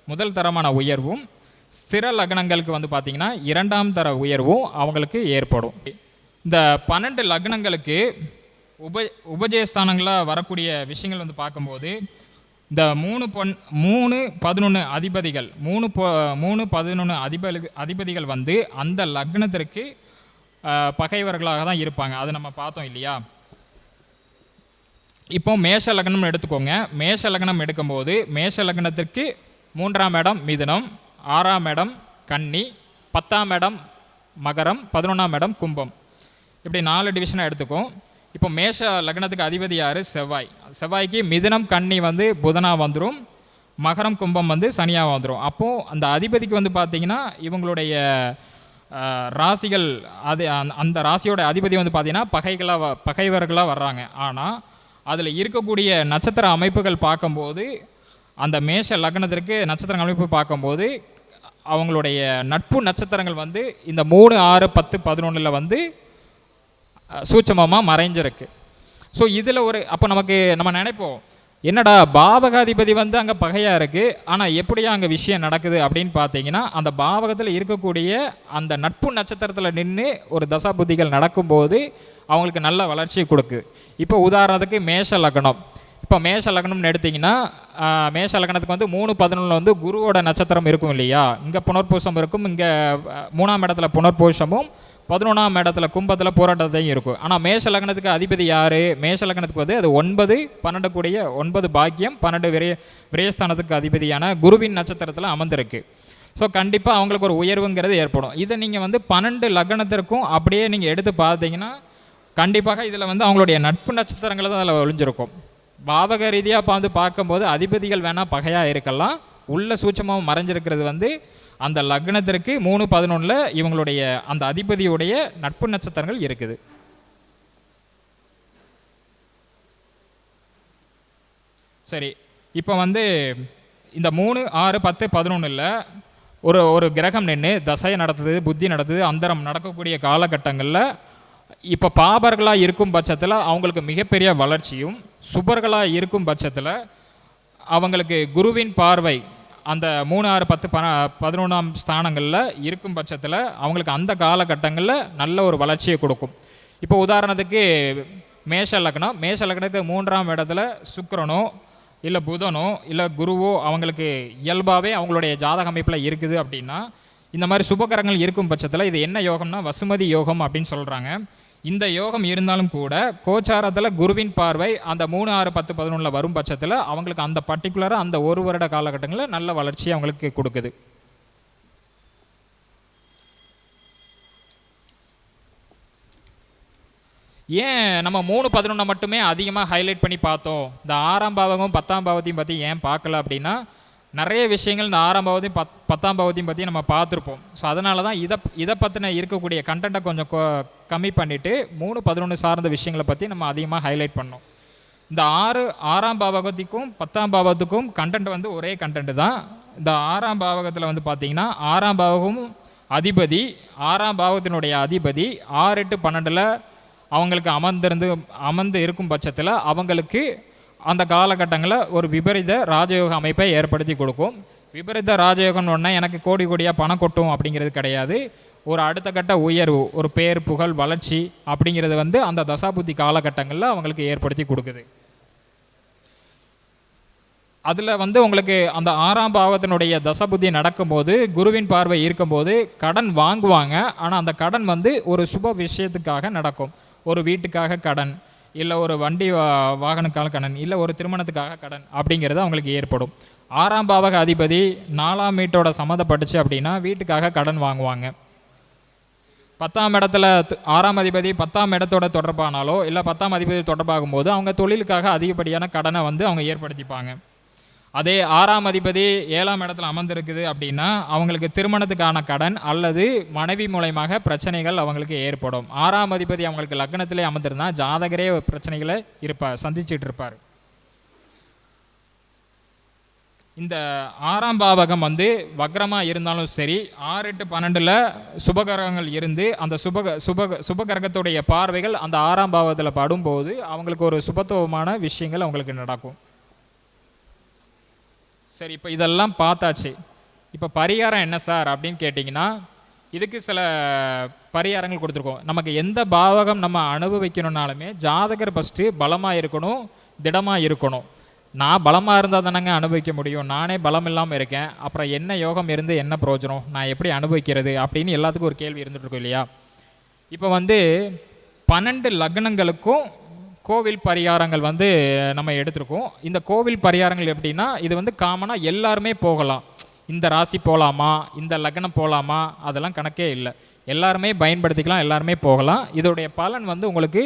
Speaker 4: முதல் தரமான உயர்வும், ஸ்திர லக்னங்களுக்கு வந்து பார்த்திங்கன்னா 2ஆம் தர உயர்வும் அவங்களுக்கு ஏற்படும். இந்த 12 லக்னங்களுக்கு உபஜயஸ்தானங்களாக வரக்கூடிய விஷயங்கள் வந்து பார்க்கும்போது இந்த 3-11 அதிபதிகள் 3-11 அதிபதிகள் வந்து அந்த லக்னத்திற்கு பகைவர்களாக தான் இருப்பாங்க. அது நம்ம பார்த்தோம் இல்லையா. இப்போ மேஷ லக்னம் எடுத்துக்கோங்க. மேஷ லக்னம் எடுக்கும்போது மேஷ லக்னத்திற்கு 3ஆம் இடம் மிதுனம், 6ஆம் இடம் கன்னி, 10ஆம் இடம் மகரம், 11ஆம் இடம் கும்பம். இப்படி 4 டிவிஷனாக எடுத்துக்கும். இப்போ மேஷ லக்னத்துக்கு அதிபதி யார்? செவ்வாய். செவ்வாய்க்கு மிதுனம் கன்னி வந்து புதனாக வந்துடும், மகரம் கும்பம் வந்து சனியாக வந்துடும். அப்போது அந்த அதிபதிக்கு வந்து பார்த்திங்கன்னா இவங்களுடைய ராசிகள், அது அந்த ராசியோட அதிபதி வந்து பார்த்திங்கன்னா பகைவர்களாக வர்றாங்க. ஆனால் அதில் இருக்கக்கூடிய நட்சத்திர அமைப்புகள் பார்க்கும்போது அந்த மேஷ லக்னத்திற்கு நட்சத்திர அமைப்பு பார்க்கும்போது அவங்களுடைய நட்பு நட்சத்திரங்கள் வந்து இந்த 3, 6, 10, 11 வந்து சூட்சமமாக மறைஞ்சிருக்கு. ஸோ இதில் அப்போ நம்ம நினைப்போம், என்னடா பாவகாதிபதி வந்து அங்கே பகையாக இருக்குது, ஆனால் எப்படியா அங்கே விஷயம் நடக்குது அப்படின்னு பார்த்தீங்கன்னா அந்த பாவகத்தில் இருக்கக்கூடிய அந்த நட்பு நட்சத்திரத்தில் நின்று ஒரு தசா புத்திகள் நடக்கும்போது அவங்களுக்கு நல்ல வளர்ச்சியை கொடுக்குது. இப்போ உதாரணத்துக்கு மேஷ லக்னம். இப்போ மேஷ லக்னம்னு எடுத்திங்கன்னா மேஷ லக்னத்துக்கு வந்து 3-11 வந்து குருவோட நட்சத்திரம் இருக்கும் இல்லையா. இங்கே புனர்பூசம் இருக்கும், இங்கே 3ஆம் இடத்துல புனர்பூசமும் 11ஆம் இடத்துல கும்பத்தில் போராட்டத்தையும் இருக்கும். ஆனால் மேஷ லக்னத்துக்கு அதிபதி யார்? மேஷ லக்னத்துக்கு வந்து அது 9, 12 கூடிய 9 பாக்கியம், 12 விரயஸ்தானத்துக்கு அதிபதியான குருவின் நட்சத்திரத்தில் அமர்ந்திருக்கு. ஸோ கண்டிப்பாக அவங்களுக்கு ஒரு உயர்வுங்கிறது ஏற்படும். இதை நீங்கள் வந்து 12 லக்னத்திற்கும் அப்படியே நீங்கள் எடுத்து பார்த்தீங்கன்னா கண்டிப்பாக இதில் வந்து அவங்களுடைய நட்பு நட்சத்திரங்கள் தான் அதில் ஒழிஞ்சிருக்கும். பாவக ரீதியாக பார்க்கும்போது அதிபதிகள் வேணால் பகையாக இருக்கலாம், உள்ள சூட்சமாக மறைஞ்சிருக்கிறது வந்து அந்த லக்னத்திற்கு 3-11 இவங்களுடைய அந்த அதிபதியுடைய நட்பு நட்சத்திரங்கள் இருக்குது. சரி, இப்போ வந்து இந்த 3, 6, 10, 11 ஒரு கிரகம் நின்று தசை நடத்துது, புத்தி நடத்துது, அந்தரம் நடக்கக்கூடிய காலகட்டங்களில் இப்போ பாபர்களாக இருக்கும் பட்சத்தில் அவங்களுக்கு மிகப்பெரிய வளர்ச்சியும், சுபர்களாக இருக்கும் பட்சத்தில் அவங்களுக்கு குருவின் பார்வை அந்த 3, 6, 10, 11ஆம் ஸ்தானங்களில் இருக்கும் பட்சத்தில் அவங்களுக்கு அந்த காலகட்டங்களில் நல்ல ஒரு வளர்ச்சியை கொடுக்கும். இப்போ உதாரணத்துக்கு மேஷ லக்னத்துக்கு 3ஆம் இடத்துல சுக்கிரனோ இல்லை புதனோ இல்லை குருவோ அவங்களுக்கு இயல்பாகவே அவங்களுடைய ஜாதக அமைப்பில் இருக்குது அப்படின்னா, இந்த மாதிரி சுபகரங்கள் இருக்கும் பட்சத்தில் இது என்ன யோகம்னா வசுமதி யோகம் அப்படின்னு சொல்கிறாங்க. இந்த யோகம் இருந்தாலும் கூட கோச்சாரத்தில் குருவின் பார்வை அந்த 3, 6, 10, 11 வரும் பட்சத்தில் அவங்களுக்கு அந்த பர்டிகுலராக அந்த ஒரு வருட காலகட்டங்களில் நல்ல வளர்ச்சியை அவங்களுக்கு கொடுக்குது. ஏன் நம்ம 3, 11 மட்டுமே அதிகமாக ஹைலைட் பண்ணி பார்த்தோம், இந்த 6ஆம் பாவகம் 10ஆம் பாவத்தையும் பற்றி ஏன் பார்க்கல அப்படின்னா, நிறைய விஷயங்கள் இந்த 6ஆம் பாவத்தையும் 10ஆம் பாவத்தையும் பற்றி நம்ம பார்த்துருப்போம். ஸோ அதனால தான் இதை பற்றின இருக்கக்கூடிய கண்டென்ட்டை கொஞ்சம் கம்மி பண்ணிவிட்டு 3, 11 சார்ந்த விஷயங்களை பற்றி நம்ம அதிகமாக ஹைலைட் பண்ணோம். இந்த 6ஆம் பாவகத்துக்கும் 10ஆம் பாவத்துக்கும் கண்டென்ட் வந்து ஒரே கண்டென்ட் தான். இந்த 6ஆம் பாவகத்தில் வந்து பார்த்திங்கன்னா 6ஆம் பாவகம் அதிபதி, 6ஆம் பாவத்தினுடைய அதிபதி 6, 8, 12 அவங்களுக்கு அமர்ந்து இருக்கும் பட்சத்தில் அவங்களுக்கு அந்த காலகட்டங்களில் ஒரு விபரீத ராஜயோக அமைப்பை ஏற்படுத்தி கொடுக்கும். விபரீத ராஜயோகம்னு ஒன்று எனக்கு கோடி கோடியாக பணம் கொட்டும் அப்படிங்கிறது கிடையாது. ஒரு அடுத்த கட்ட உயர்வு, ஒரு பேர் புகழ் வளர்ச்சி அப்படிங்கிறது வந்து அந்த தசாபுத்தி காலகட்டங்களில் அவங்களுக்கு ஏற்படுத்தி கொடுக்குது. அதில் வந்து உங்களுக்கு அந்த 6ஆம் பாவத்தினுடைய தசபுத்தி நடக்கும்போது குருவின் பார்வை இருக்கும்போது கடன் வாங்குவாங்க. ஆனால் அந்த கடன் வந்து ஒரு சுப விஷயத்துக்காக நடக்கும். ஒரு வீட்டுக்காக கடன், இல்லை ஒரு வண்டி வாகனக்கான கடன், இல்லை ஒரு திருமணத்துக்காக கடன் அப்படிங்கிறது அவங்களுக்கு ஏற்படும். 6ஆம் பாவக அதிபதி 4ஆம் வீட்டோட சம்மந்தப்பட்டுச்சு அப்படின்னா வீட்டுக்காக கடன் வாங்குவாங்க. 10ஆம் இடத்துல 6ஆம் அதிபதி 10ஆம் இடத்தோட தொடர்பானாலோ இல்லை 10ஆம் அதிபதி தொடர்பாகும் போது அவங்க தொழிலுக்காக அதிகப்படியான கடனை வந்து அவங்க ஏற்படுத்திப்பாங்க. அதே 6ஆம் அதிபதி 7ஆம் இடத்துல அமர்ந்திருக்குது அப்படின்னா அவங்களுக்கு திருமணத்துக்கான கடன் அல்லது மனைவி மூலமாக பிரச்சனைகள் அவங்களுக்கு ஏற்படும். 6ஆம் அதிபதி அவங்களுக்கு லக்னத்திலே அமர்ந்திருந்தால் ஜாதகரே பிரச்சனைகளை சந்திச்சுட்டு இருப்பார். இந்த 6ஆம் பாவகம் வந்து வக்ரமாக இருந்தாலும் சரி, 6, 8, 12 சுபகரகங்கள் இருந்து அந்த சுபகரகத்துடைய பார்வைகள் அந்த 6ஆம் பாவத்தில் படும்போது அவங்களுக்கு ஒரு சுபத்துவமான விஷயங்கள் அவங்களுக்கு நடக்கும். சரி, இப்போ இதெல்லாம் பார்த்தாச்சு. இப்போ பரிகாரம் என்ன சார் அப்படின்னு கேட்டிங்கன்னா, இதுக்கு சில பரிகாரங்கள் கொடுத்துருக்கோம். நமக்கு எந்த பாவகம் நம்ம அனுபவிக்கணுன்னாலுமே ஜாதகர் ஃபஸ்ட்டு பலமாக இருக்கணும், திடமாக இருக்கணும். நான் பலமாக இருந்தால் தானங்க அனுபவிக்க முடியும், நானே பலம் இல்லாமல் இருக்கேன், அப்புறம் என்ன யோகம் இருந்து என்ன பிரயோஜனம், நான் எப்படி அனுபவிக்கிறது அப்படின்னு எல்லாத்துக்கும் ஒரு கேள்வி இருந்துகிட்ருக்கோம் இல்லையா? இப்போ வந்து 12 லக்னங்களுக்கும் கோவில் பரிகாரங்கள் வந்து நம்ம எடுத்திருக்கோம். இந்த கோவில் பரிகாரங்கள் எப்படின்னா, இது வந்து காமனாக எல்லாருமே போகலாம். இந்த ராசி போகலாமா, இந்த லக்னம் போகலாமா, அதெல்லாம் கணக்கே இல்லை. எல்லாருமே பயன்படுத்திக்கலாம், எல்லாருமே போகலாம். இதோடைய பலன் வந்து உங்களுக்கு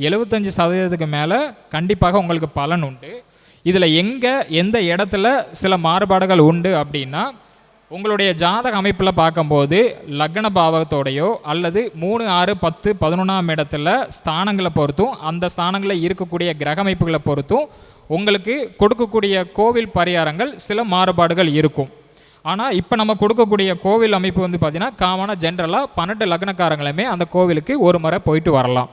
Speaker 4: 75% மேலே கண்டிப்பாக உங்களுக்கு பலன் உண்டு. இதில் எந்த இடத்துல சில மாறுபாடுகள் உண்டு அப்படின்னா, உங்களுடைய ஜாதக அமைப்பில் பார்க்கும்போது லக்ன பாவத்தோடையோ அல்லது 3, 6, 10, 11ஆம் இடத்துல ஸ்தானங்களை பொறுத்தும் அந்த ஸ்தானங்களில் இருக்கக்கூடிய கிரக அமைப்புகளை பொறுத்தும் உங்களுக்கு கொடுக்கக்கூடிய கோவில் பரிகாரங்கள் சில மாறுபாடுகள் இருக்கும். ஆனால் இப்போ நம்ம கொடுக்கக்கூடிய கோவில் அமைப்பு வந்து பார்த்திங்கன்னா காமனாக ஜென்ரலாக 12 லக்னக்காரங்களுமே அந்த கோவிலுக்கு ஒரு முறை போயிட்டு வரலாம்.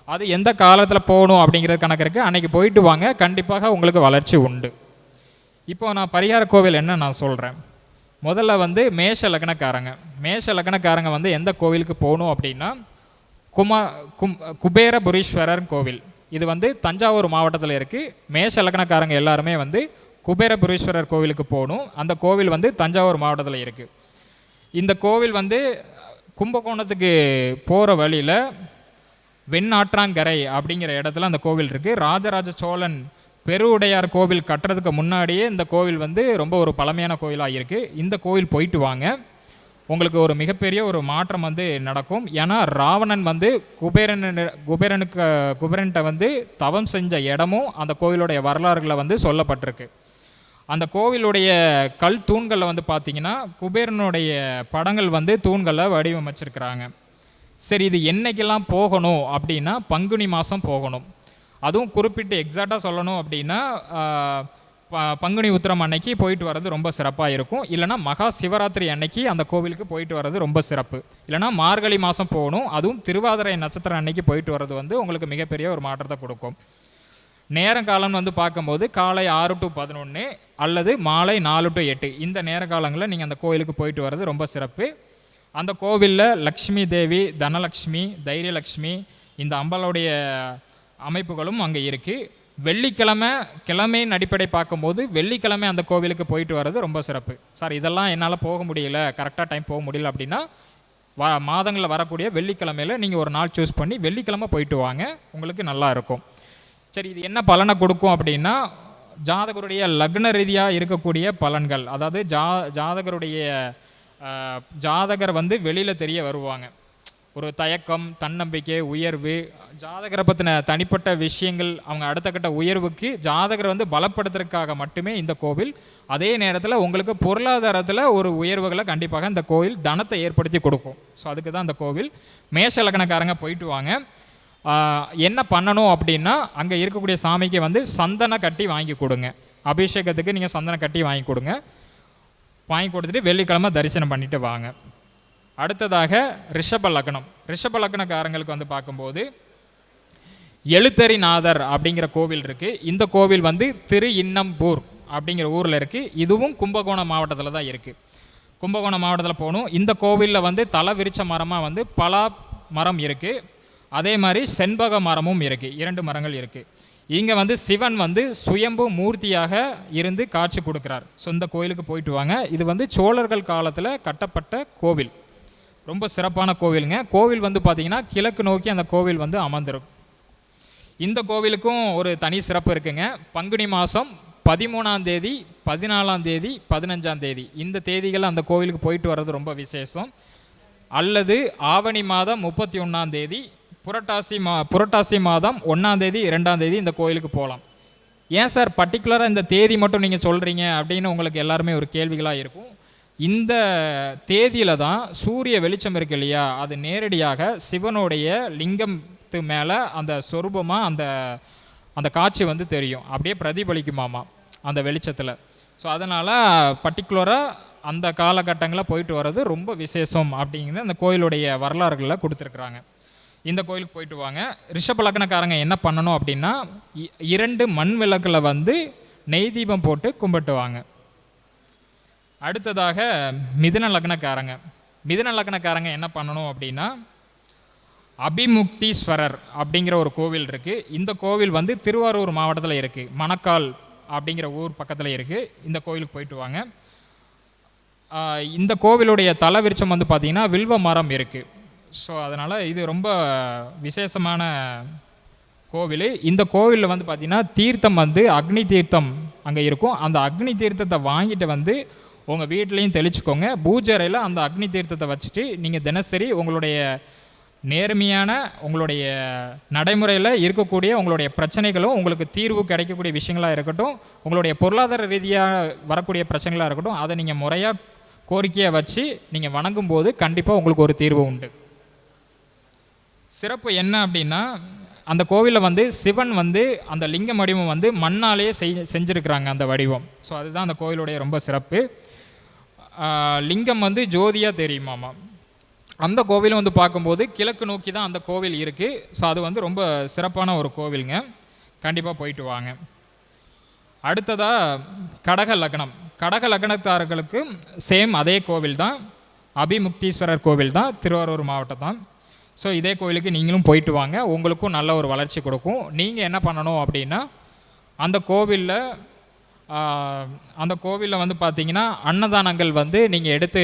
Speaker 4: அது எந்த காலத்தில் போகணும் அப்படிங்கிறது கணக்கு இருக்குது. அன்றைக்கி போயிட்டு வாங்க, கண்டிப்பாக உங்களுக்கு வளர்ச்சி உண்டு. இப்போ நான் பரிகார கோவில் என்ன நான் சொல்கிறேன். முதல்ல வந்து மேஷ லக்னக்காரங்க வந்து எந்த கோவிலுக்கு போகணும் அப்படின்னா, குபேரபுரீஸ்வரர் கோவில். இது வந்து தஞ்சாவூர் மாவட்டத்தில் இருக்குது. மேஷ லக்னக்காரங்க எல்லாருமே வந்து குபேரபுரீஸ்வரர் கோவிலுக்கு போகணும். அந்த கோவில் வந்து தஞ்சாவூர் மாவட்டத்தில் இருக்குது. இந்த கோவில் வந்து கும்பகோணத்துக்கு போகிற வழியில் வெண்ணாற்றாங்கரை அப்படிங்கிற இடத்துல அந்த கோவில் இருக்குது. ராஜராஜ சோழன் பெருவுடையார் கோவில் கட்டுறதுக்கு முன்னாடியே இந்த கோவில் வந்து ரொம்ப ஒரு பழமையான கோவிலாக இருக்குது. இந்த கோவில் போயிட்டு வாங்க, உங்களுக்கு ஒரு மிகப்பெரிய ஒரு மாற்றம் வந்து நடக்கும். ஏன்னா ராவணன் வந்து குபேரன்கிட்ட வந்து தவம் செஞ்ச இடமும் அந்த கோவிலுடைய வரலாறுகளை வந்து சொல்லப்பட்டிருக்கு. அந்த கோவிலுடைய கல் தூண்களில் வந்து பார்த்திங்கன்னா குபேரனுடைய படங்கள் வந்து தூண்களை வடிவமைச்சிருக்கிறாங்க. சரி, இது என்னைக்கெல்லாம் போகணும் அப்படின்னா பங்குனி மாதம் போகணும். அதுவும் குறிப்பிட்டு எக்ஸாக்டாக சொல்லணும் அப்படின்னா பங்குனி உத்திரம் அன்னைக்கு போயிட்டு வர்றது ரொம்ப சிறப்பாக இருக்கும். இல்லைனா மகா சிவராத்திரி அன்னைக்கு அந்த கோவிலுக்கு போயிட்டு வர்றது ரொம்ப சிறப்பு. இல்லைனா மார்கழி மாதம் போகணும், அதுவும் திருவாதிரை நட்சத்திரம் அன்னைக்கு போயிட்டு வர்றது வந்து உங்களுக்கு மிகப்பெரிய ஒரு மாற்றத்தை கொடுக்கும். நேரங்காலம் வந்து பார்க்கும்போது காலை 6 to 11 அல்லது மாலை 4 to 8 இந்த நேர காலங்களில் நீங்கள் அந்த கோவிலுக்கு போயிட்டு வர்றது ரொம்ப சிறப்பு. அந்த கோவிலில் லக்ஷ்மி தேவி, தனலக்ஷ்மி, தைரியலக்ஷ்மி இந்த அம்பாளுடைய அமைப்புகளும் அங்கே இருக்குது. வெள்ளிக்கிழமை கிழமையின் அடிப்படை பார்க்கும்போது வெள்ளிக்கிழமை அந்த கோவிலுக்கு போயிட்டு வர்றது ரொம்ப சிறப்பு. சார் இதெல்லாம் என்னால் போக முடியல, கரெக்டாக டைம் போக முடியல அப்படின்னா மாதங்களில் வரக்கூடிய வெள்ளிக்கிழமையில் நீங்கள் ஒரு நாள் சூஸ் பண்ணி வெள்ளிக்கிழமை போயிட்டு வாங்க, உங்களுக்கு நல்லா இருக்கும். சரி, இது என்ன பலனை கொடுக்கும் அப்படின்னா ஜாதகருடைய லக்ன ரீதியாக இருக்கக்கூடிய பலன்கள், அதாவது ஜாதகர் வந்து வெளியில் தெரிய வருவாங்க. ஒரு தயக்கம், தன்னம்பிக்கை, உயர்வு, ஜாதகரை பற்றின தனிப்பட்ட விஷயங்கள், அவங்க அடுத்த கட்ட உயர்வுக்கு ஜாதகரை வந்து பலப்படுத்துறதுக்காக மட்டுமே இந்த கோவில். அதே நேரத்தில் உங்களுக்கு பொருளாதாரத்தில் ஒரு உயர்வுகளை கண்டிப்பாக இந்த கோவில் தனத்தை ஏற்படுத்தி கொடுக்கும். ஸோ அதுக்கு தான் இந்த கோவில். மேஷ லக்னக்காரங்க போயிட்டு வாங்க. என்ன பண்ணணும் அப்படின்னா அங்கே இருக்கக்கூடிய சாமிக்கு வந்து சந்தன கட்டி வாங்கி கொடுங்க. அபிஷேகத்துக்கு நீங்கள் சந்தன கட்டி வாங்கி கொடுங்க. வாங்கி கொடுத்துட்டு வெள்ளிக்கிழமை தரிசனம் பண்ணிட்டு வாங்க. அடுத்ததாக ரிஷப லக்னம். ரிஷப லக்னக்காரங்களுக்கு வந்து பார்க்கும்போது எழுத்தரிநாதர் அப்படிங்கிற கோவில் இருக்குது. இந்த கோவில் வந்து திரு இன்னம்பூர் அப்படிங்கிற ஊரில் இருக்குது. இதுவும் கும்பகோணம் மாவட்டத்தில் தான் இருக்குது. கும்பகோணம் மாவட்டத்தில் போகணும். இந்த கோவிலில் வந்து தலை விரிச்ச மரமாக வந்து பலா மரம் இருக்குது. அதே மாதிரி செண்பக மரமும் இருக்குது. 2 மரங்கள் இருக்குது. இங்கே வந்து சிவன் வந்து சுயம்பு மூர்த்தியாக இருந்து காட்சி கொடுக்குறார். ஸோ இந்த கோவிலுக்கு போயிட்டு வாங்க. இது வந்து சோழர்கள் காலத்தில் கட்டப்பட்ட கோவில். ரொம்ப சிறப்பான கோவிலுங்க. கோவில் வந்து பார்த்திங்கன்னா கிழக்கு நோக்கி அந்த கோவில் வந்து அமர்ந்திரும். இந்த கோவிலுக்கும் ஒரு தனி சிறப்பு இருக்குங்க. பங்குனி மாதம் 13ஆம் தேதி, 14ஆம் தேதி, 15ஆம் தேதி இந்த தேதிகள் அந்த கோவிலுக்கு போயிட்டு வர்றது ரொம்ப விசேஷம். அல்லது ஆவணி மாதம் 31ஆம் தேதி, புரட்டாசி மாதம் 1ஆம் தேதி, 2ஆம் தேதி இந்த கோவிலுக்கு போகலாம். ஏன் சார் பர்டிகுலராக இந்த தேதி மட்டும் நீங்கள் சொல்கிறீங்க அப்படின்னு உங்களுக்கு எல்லாருமே ஒரு கேள்விகளாக இருக்கும். இந்த தேதியில் தான் சூரிய வெளிச்சம் இருக்கு இல்லையா, அது நேரடியாக சிவனுடைய லிங்கத்து மேலே அந்த சொரூபமாக அந்த காட்சி வந்து தெரியும், அப்படியே பிரதிபலிக்குமாமா அந்த வெளிச்சத்தில். ஸோ அதனால் பர்டிகுலராக அந்த காலகட்டங்களில் போயிட்டு வர்றது ரொம்ப விசேஷம் அப்படிங்கிறது அந்த கோயிலுடைய வரலாறுகளில் கொடுத்துருக்குறாங்க. இந்த கோயிலுக்கு போயிட்டு வாங்க. ரிஷப லக்னக்காரங்க என்ன பண்ணணும் அப்படின்னா 2 மண் விளக்கில் வந்து நெய் தீபம் போட்டு கும்பிட்டு வாங்க. அடுத்ததாக மிதுன லக்னக்காரங்க என்ன பண்ணணும் அப்படின்னா அபிமுக்தீஸ்வரர் அப்படிங்கிற ஒரு கோவில் இருக்குது. இந்த கோவில் வந்து திருவாரூர் மாவட்டத்தில் இருக்குது. மணக்கால் அப்படிங்கிற ஊர் பக்கத்தில் இருக்குது. இந்த கோவிலுக்கு போயிட்டு வாங்க. இந்த கோவிலுடைய தலை விருட்சம் வந்து பார்த்திங்கன்னா வில்வ மரம் இருக்குது. ஸோ அதனால் இது ரொம்ப விசேஷமான கோவில். இந்த கோவிலில் வந்து பார்த்திங்கன்னா தீர்த்தம் வந்து அக்னி தீர்த்தம் அங்கே இருக்கும். அந்த அக்னி தீர்த்தத்தை வாங்கிட்டு வந்து உங்கள் வீட்லேயும் தெளிச்சுக்கோங்க. பூஜை அறையில் அந்த அக்னி தீர்த்தத்தை வச்சுட்டு நீங்கள் தினசரி உங்களுடைய நேர்மையான உங்களுடைய நடைமுறையில் இருக்கக்கூடிய உங்களுடைய பிரச்சனைகளும் உங்களுக்கு தீர்வு கிடைக்கக்கூடிய விஷயங்களாக இருக்கட்டும், உங்களுடைய பொருளாதார ரீதியாக வரக்கூடிய பிரச்சனைகளாக இருக்கட்டும், அதை நீங்கள் முறையாக கோரிக்கையை வச்சு நீங்கள் வணங்கும் போது கண்டிப்பாக உங்களுக்கு ஒரு தீர்வு உண்டு. சிறப்பு என்ன அப்படின்னா அந்த கோவிலில் வந்து சிவன் வந்து அந்த லிங்கம் வடிவம் வந்து மண்ணாலே செஞ்சுருக்கிறாங்க அந்த வடிவம். ஸோ அதுதான் அந்த கோவிலுடைய ரொம்ப சிறப்பு. லிங்கம் வந்து ஜோதியாக தெரியுமாமா. அந்த கோவிலும் வந்து பார்க்கும்போது கிழக்கு நோக்கி தான் அந்த கோவில் இருக்குது. ஸோ அது வந்து ரொம்ப சிறப்பான ஒரு கோவிலுங்க. கண்டிப்பாக போயிட்டு வாங்க. அடுத்ததாக கடக லக்னத்தார்களுக்கு சேம் அதே கோவில் தான், அபிமுக்தீஸ்வரர் கோவில் தான், திருவாரூர் மாவட்டம் தான். ஸோ இதே கோவிலுக்கு நீங்களும் போயிட்டு வாங்க, உங்களுக்கும் நல்ல ஒரு வளர்ச்சி கொடுக்கும். நீங்கள் என்ன பண்ணணும் அப்படின்னா அந்த கோவிலில் அந்த கோவிலில் வந்து பார்த்திங்கன்னா அன்னதானங்கள் வந்து நீங்கள் எடுத்து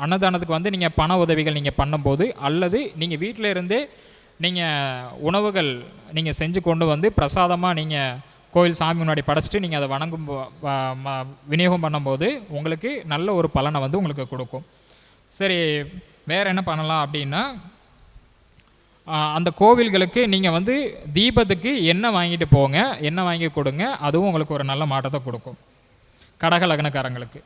Speaker 4: அன்னதானத்துக்கு வந்து நீங்கள் பண உதவிகள் நீங்கள் பண்ணும்போது, அல்லது நீங்கள் வீட்டில் இருந்தே நீங்கள் உணவுகள் நீங்கள் செஞ்சு கொண்டு வந்து பிரசாதமாக நீங்கள் கோவில் சாமி முன்னாடி படைச்சிட்டு நீங்கள் அதை வணங்கும் விநியோகம் பண்ணும்போது உங்களுக்கு நல்ல ஒரு பலனை வந்து உங்களுக்கு கொடுக்கும். சரி, வேறு என்ன பண்ணலாம் அப்படின்னா, அந்த கோவில்களுக்கு நீங்கள் வந்து தீபத்துக்கு எண்ணெய் வாங்கிட்டு போங்க, எண்ணெய் வாங்கி கொடுங்க. அதுவும் உங்களுக்கு ஒரு நல்ல மாற்றத்தை கொடுக்கும் கடக லக்னக்காரங்களுக்கு.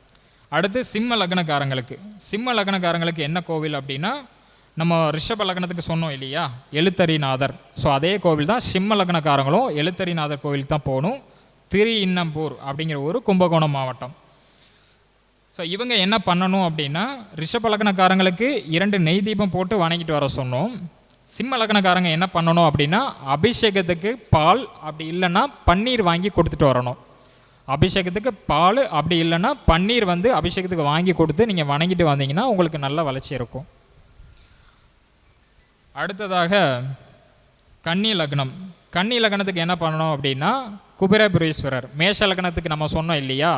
Speaker 4: அடுத்து சிம்ம லக்னக்காரங்களுக்கு என்ன கோவில் அப்படின்னா, நம்ம ரிஷப லக்னத்துக்கு சொன்னோம் இல்லையா, எழுத்தரிநாதர். ஸோ அதே கோவில் தான் சிம்ம லக்னக்காரங்களும் எழுத்தரிநாதர் கோவிலுக்கு தான் போகணும். திருஇன்னம்பூர் அப்படிங்கிற ஒரு கும்பகோணம் மாவட்டம். ஸோ இவங்க என்ன பண்ணணும் அப்படின்னா, ரிஷப லக்னக்காரங்களுக்கு 2 நெய் தீபம் போட்டு வணங்கிட்டு வர சொன்னோம். சிம்ம லக்னக்காரங்க என்ன பண்ணணும் அப்படின்னா, அபிஷேகத்துக்கு பால், அப்படி இல்லைன்னா பன்னீர் வாங்கி கொடுத்துட்டு வரணும். அபிஷேகத்துக்கு பால், அப்படி இல்லைன்னா பன்னீர் வந்து அபிஷேகத்துக்கு வாங்கி கொடுத்து நீங்கள் வணங்கிட்டு வந்தீங்கன்னா உங்களுக்கு நல்ல வளர்ச்சி இருக்கும். அடுத்ததாக கன்னி லக்னத்துக்கு என்ன பண்ணணும் அப்படின்னா, குபேரபுரீஸ்வரர். மேஷ லக்னத்துக்கு நம்ம சொன்னோம் இல்லையா,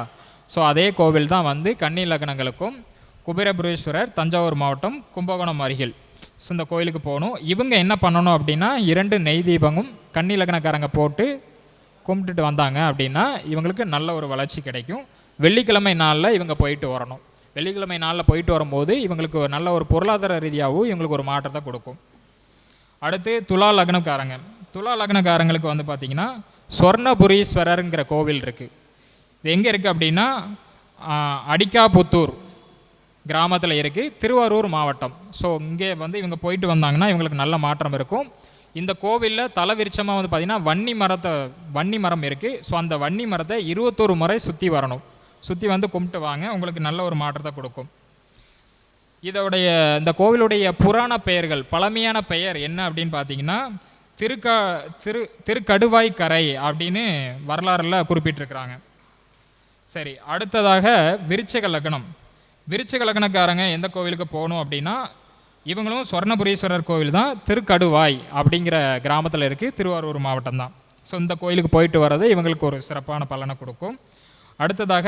Speaker 4: ஸோ அதே கோவில் தான் வந்து கன்னி லக்னங்களுக்கும். குபேரபுரீஸ்வரர் தஞ்சாவூர் மாவட்டம் கும்பகோணம் அருகில். ஸோ இந்த கோயிலுக்கு போகணும். இவங்க என்ன பண்ணணும் அப்படின்னா, 2 நெய் தீபமும் கன்னி லக்னக்காரங்க போட்டு கும்பிட்டுட்டு வந்தாங்க அப்படின்னா இவங்களுக்கு நல்ல ஒரு வளர்ச்சி கிடைக்கும். வெள்ளிக்கிழமை நாளில் இவங்க போயிட்டு வரணும். வெள்ளிக்கிழமை நாளில் போயிட்டு வரும்போது இவங்களுக்கு ஒரு நல்ல ஒரு பொருளாதார ரீதியாகவும் இவங்களுக்கு ஒரு மாற்றத்தை கொடுக்கும். அடுத்து துலா லக்னக்காரங்களுக்கு வந்து பார்த்திங்கன்னா, சொர்ணபுரீஸ்வரருங்கிற கோவில் இருக்குது. இது எங்கே இருக்குது அப்படின்னா, அடிக்காபுத்தூர் கிராமத்தில் இருக்குது, திருவாரூர் மாவட்டம். ஸோ இங்கே வந்து இவங்க போயிட்டு வந்தாங்கன்னா இவங்களுக்கு நல்ல மாற்றம் இருக்கும். இந்த கோவிலில் தலவிருட்சமாக வந்து பார்த்திங்கன்னா வன்னி மரம் இருக்குது. ஸோ அந்த வன்னி மரத்தை 21 முறை சுற்றி வரணும். சுற்றி வந்து கும்பிட்டு வாங்க, உங்களுக்கு நல்ல ஒரு மாற்றத்தை கொடுக்கும். இந்த கோவிலுடைய புராண பெயர்கள், பழமையான பெயர் என்ன அப்படின்னு பார்த்தீங்கன்னா, திருக்கடுவாய் கரை அப்படின்னு வரலாறுல குறிப்பிட்டிருக்கிறாங்க. சரி, அடுத்ததாக விருச்சிக லக்னக்காரங்க எந்த கோவிலுக்கு போகணும் அப்படின்னா, இவங்களும் சொர்ணபுரீஸ்வரர் கோவில் தான். திருக்கடுவாய் அப்படிங்கிற கிராமத்தில் இருக்குது, திருவாரூர் மாவட்டம் தான். ஸோ இந்த கோயிலுக்கு போயிட்டு வர்றது இவங்களுக்கு ஒரு சிறப்பான பலனை கொடுக்கும். அடுத்ததாக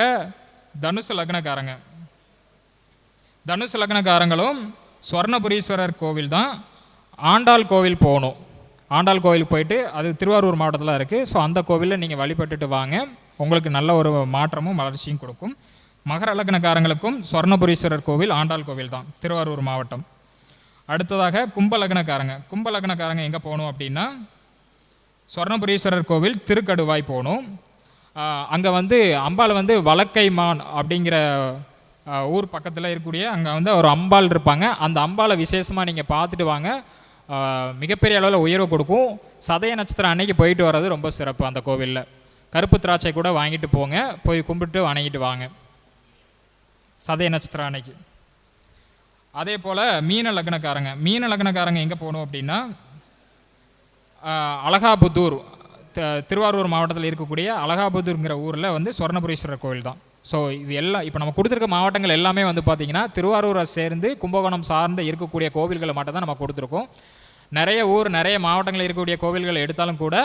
Speaker 4: தனுசு லக்னக்காரங்களும் சொர்ணபுரீஸ்வரர் கோவில் தான். ஆண்டாள் கோவில் போகணும். ஆண்டாள் கோவிலுக்கு போயிட்டு, அது திருவாரூர் மாவட்டத்தில் இருக்குது. ஸோ அந்த கோவிலில் நீங்கள் வழிபட்டுட்டு வாங்க, உங்களுக்கு நல்ல ஒரு மாற்றமும் வளர்ச்சியும் கொடுக்கும். மகர லக்னக்காரங்களுக்கும் சொர்ணபுரீஸ்வரர் கோவில் ஆண்டாள் கோவில் தான், திருவாரூர் மாவட்டம். அடுத்ததாக கும்ப லக்னக்காரங்க எங்கே போகணும் அப்படின்னா, சொர்ணபுரீஸ்வரர் கோவில் திருக்கடுவாய் போகணும். அங்கே வந்து அம்பாள் வந்து வலக்கைமான் அப்படிங்கிற ஊர் பக்கத்தில் இருக்கக்கூடிய அங்கே வந்து ஒரு அம்பாள் இருப்பாங்க. அந்த அம்பாளை விசேஷமாக நீங்கள் பார்த்துட்டு வாங்க, மிகப்பெரிய அளவில் உயர்வு கொடுக்கும். சதய நட்சத்திரம் அன்னைக்கு போயிட்டு வர்றது ரொம்ப சிறப்பு. அந்த கோவிலில் கருப்பு திராட்சை கூட வாங்கிட்டு போங்க, போய் கும்பிட்டு வணங்கிட்டு வாங்க சதய நட்சத்திரம் அன்னைக்கு. அதே போல் மீன லக்னக்காரங்க எங்கே போகணும் அப்படின்னா, அலகாபுத்தூர், திருவாரூர் மாவட்டத்தில் இருக்கக்கூடிய அலகாபுத்தூருங்கிற ஊரில் வந்து சொர்ணபுரீஸ்வரர் கோவில் தான். ஸோ இது எல்லாம் இப்போ நம்ம கொடுத்துருக்க மாவட்டங்கள் எல்லாமே வந்து பார்த்திங்கன்னா திருவாரூரை சேர்ந்து கும்பகோணம் சார்ந்து இருக்கக்கூடிய கோவில்களை மட்டும் தான் நம்ம கொடுத்துருக்கோம். நிறைய மாவட்டங்களில் இருக்கக்கூடிய கோவில்களை எடுத்தாலும் கூட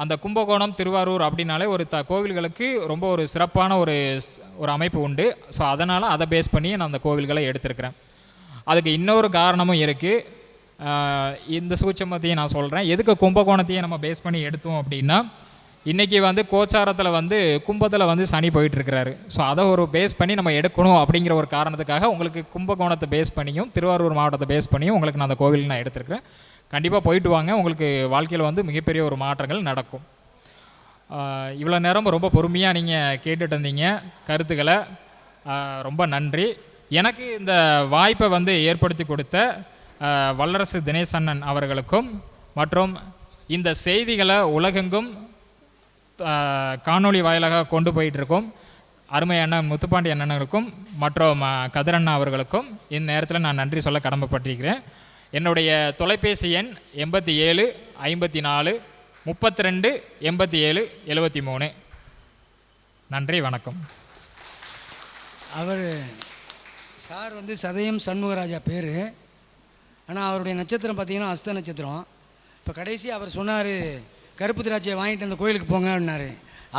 Speaker 4: அந்த கும்பகோணம் திருவாரூர் அப்படின்னாலே ஒரு கோவில்களுக்கு ரொம்ப ஒரு சிறப்பான ஒரு அமைப்பு உண்டு. ஸோ அதனால் அதை பேஸ் பண்ணி நான் அந்த கோவில்களை எடுத்திருக்கிறேன். அதுக்கு இன்னொரு காரணமும் இருக்குது. இந்த சூட்சமத்தையும் நான் சொல்கிறேன். எதுக்கு கும்பகோணத்தையும் நம்ம பேஸ் பண்ணி எடுத்தோம் அப்படின்னா, இன்றைக்கி வந்து கோச்சாரத்தில் வந்து கும்பத்தில் வந்து சனி போயிட்டுருக்கிறாரு. ஸோ அதை ஒரு பேஸ் பண்ணி நம்ம எடுக்கணும் அப்படிங்கிற ஒரு காரணத்துக்காக உங்களுக்கு கும்பகோணத்தை பேஸ் பண்ணியும் திருவாரூர் மாவட்டத்தை பேஸ் பண்ணியும் உங்களுக்கு நான் அந்த கோவில் நான் எடுத்திருக்கிறேன். கண்டிப்பாக போயிட்டு வாங்க, உங்களுக்கு வாழ்க்கையில் வந்து மிகப்பெரிய ஒரு மாற்றங்கள் நடக்கும். இவ்வளோ நேரம் ரொம்ப பொறுமையாக நீங்கள் கேட்டுட்டு இருந்தீங்க கருத்துக்களை, ரொம்ப நன்றி. எனக்கு இந்த வாய்ப்பை வந்து ஏற்படுத்தி கொடுத்த வல்லரசு தினேசண்ணன் அவர்களுக்கும் மற்றும் இந்த செய்திகளை உலகெங்கும் காணொளி வாயிலாக கொண்டு போயிட்டுருக்கோம் அருமை அண்ணன் முத்துப்பாண்டி அண்ணனுக்கும் மற்றும் கதிரண்ணா அவர்களுக்கும் இந்த நேரத்தில் நான் நன்றி சொல்ல கடமைப்பட்டிருக்கிறேன். என்னுடைய தொலைபேசி எண் 87 54 32 87 73. நன்றி, வணக்கம்.
Speaker 5: அவர் சார் வந்து சதயம் சண்முகராஜா பேர். ஆனால் அவருடைய நட்சத்திரம் பார்த்திங்கன்னா அஸ்த நட்சத்திரம். இப்போ கடைசி அவர் சொன்னார், கருப்பு திராட்சையை வாங்கிட்டு அந்த கோயிலுக்கு போங்க அப்படின்னாரு.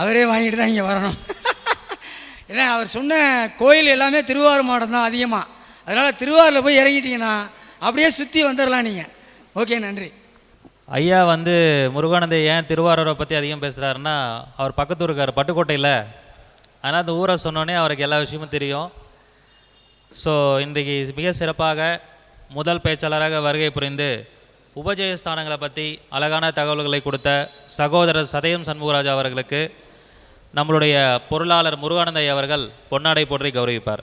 Speaker 5: அவரே வாங்கிட்டு தான் இங்கே வரணும். ஏன்னா அவர் சொன்ன கோயில் எல்லாமே திருவாரூர் மாவட்டம் தான் அதிகமாக. அதனால் திருவாரூரில் போய் இறங்கிட்டீங்கன்னா அப்படியே சுற்றி வந்துடலாம் நீங்கள். ஓகே, நன்றி.
Speaker 3: ஐயா வந்து முருகானந்த ஏன் திருவாரூரை பற்றி அதிகம் பேசுகிறாருன்னா, அவர் பக்கத்து இருக்கார் பட்டுக்கோட்டையில். ஆனால் அந்த ஊரை சொன்னோன்னே அவருக்கு எல்லா விஷயமும் தெரியும். ஸோ இன்றைக்கு மிக சிறப்பாக முதல் பேச்சாளராக வருகை புரிந்து உபஜயஸ்தானங்களை பற்றி அழகான தகவல்களை கொடுத்த சகோதரர் சதயம் சண்முகராஜா அவர்களுக்கு நம்மளுடைய பொருளாளர் முருகானந்த ஐயா அவர்கள் பொன்னாடை போற்றி கௌரவிப்பார்.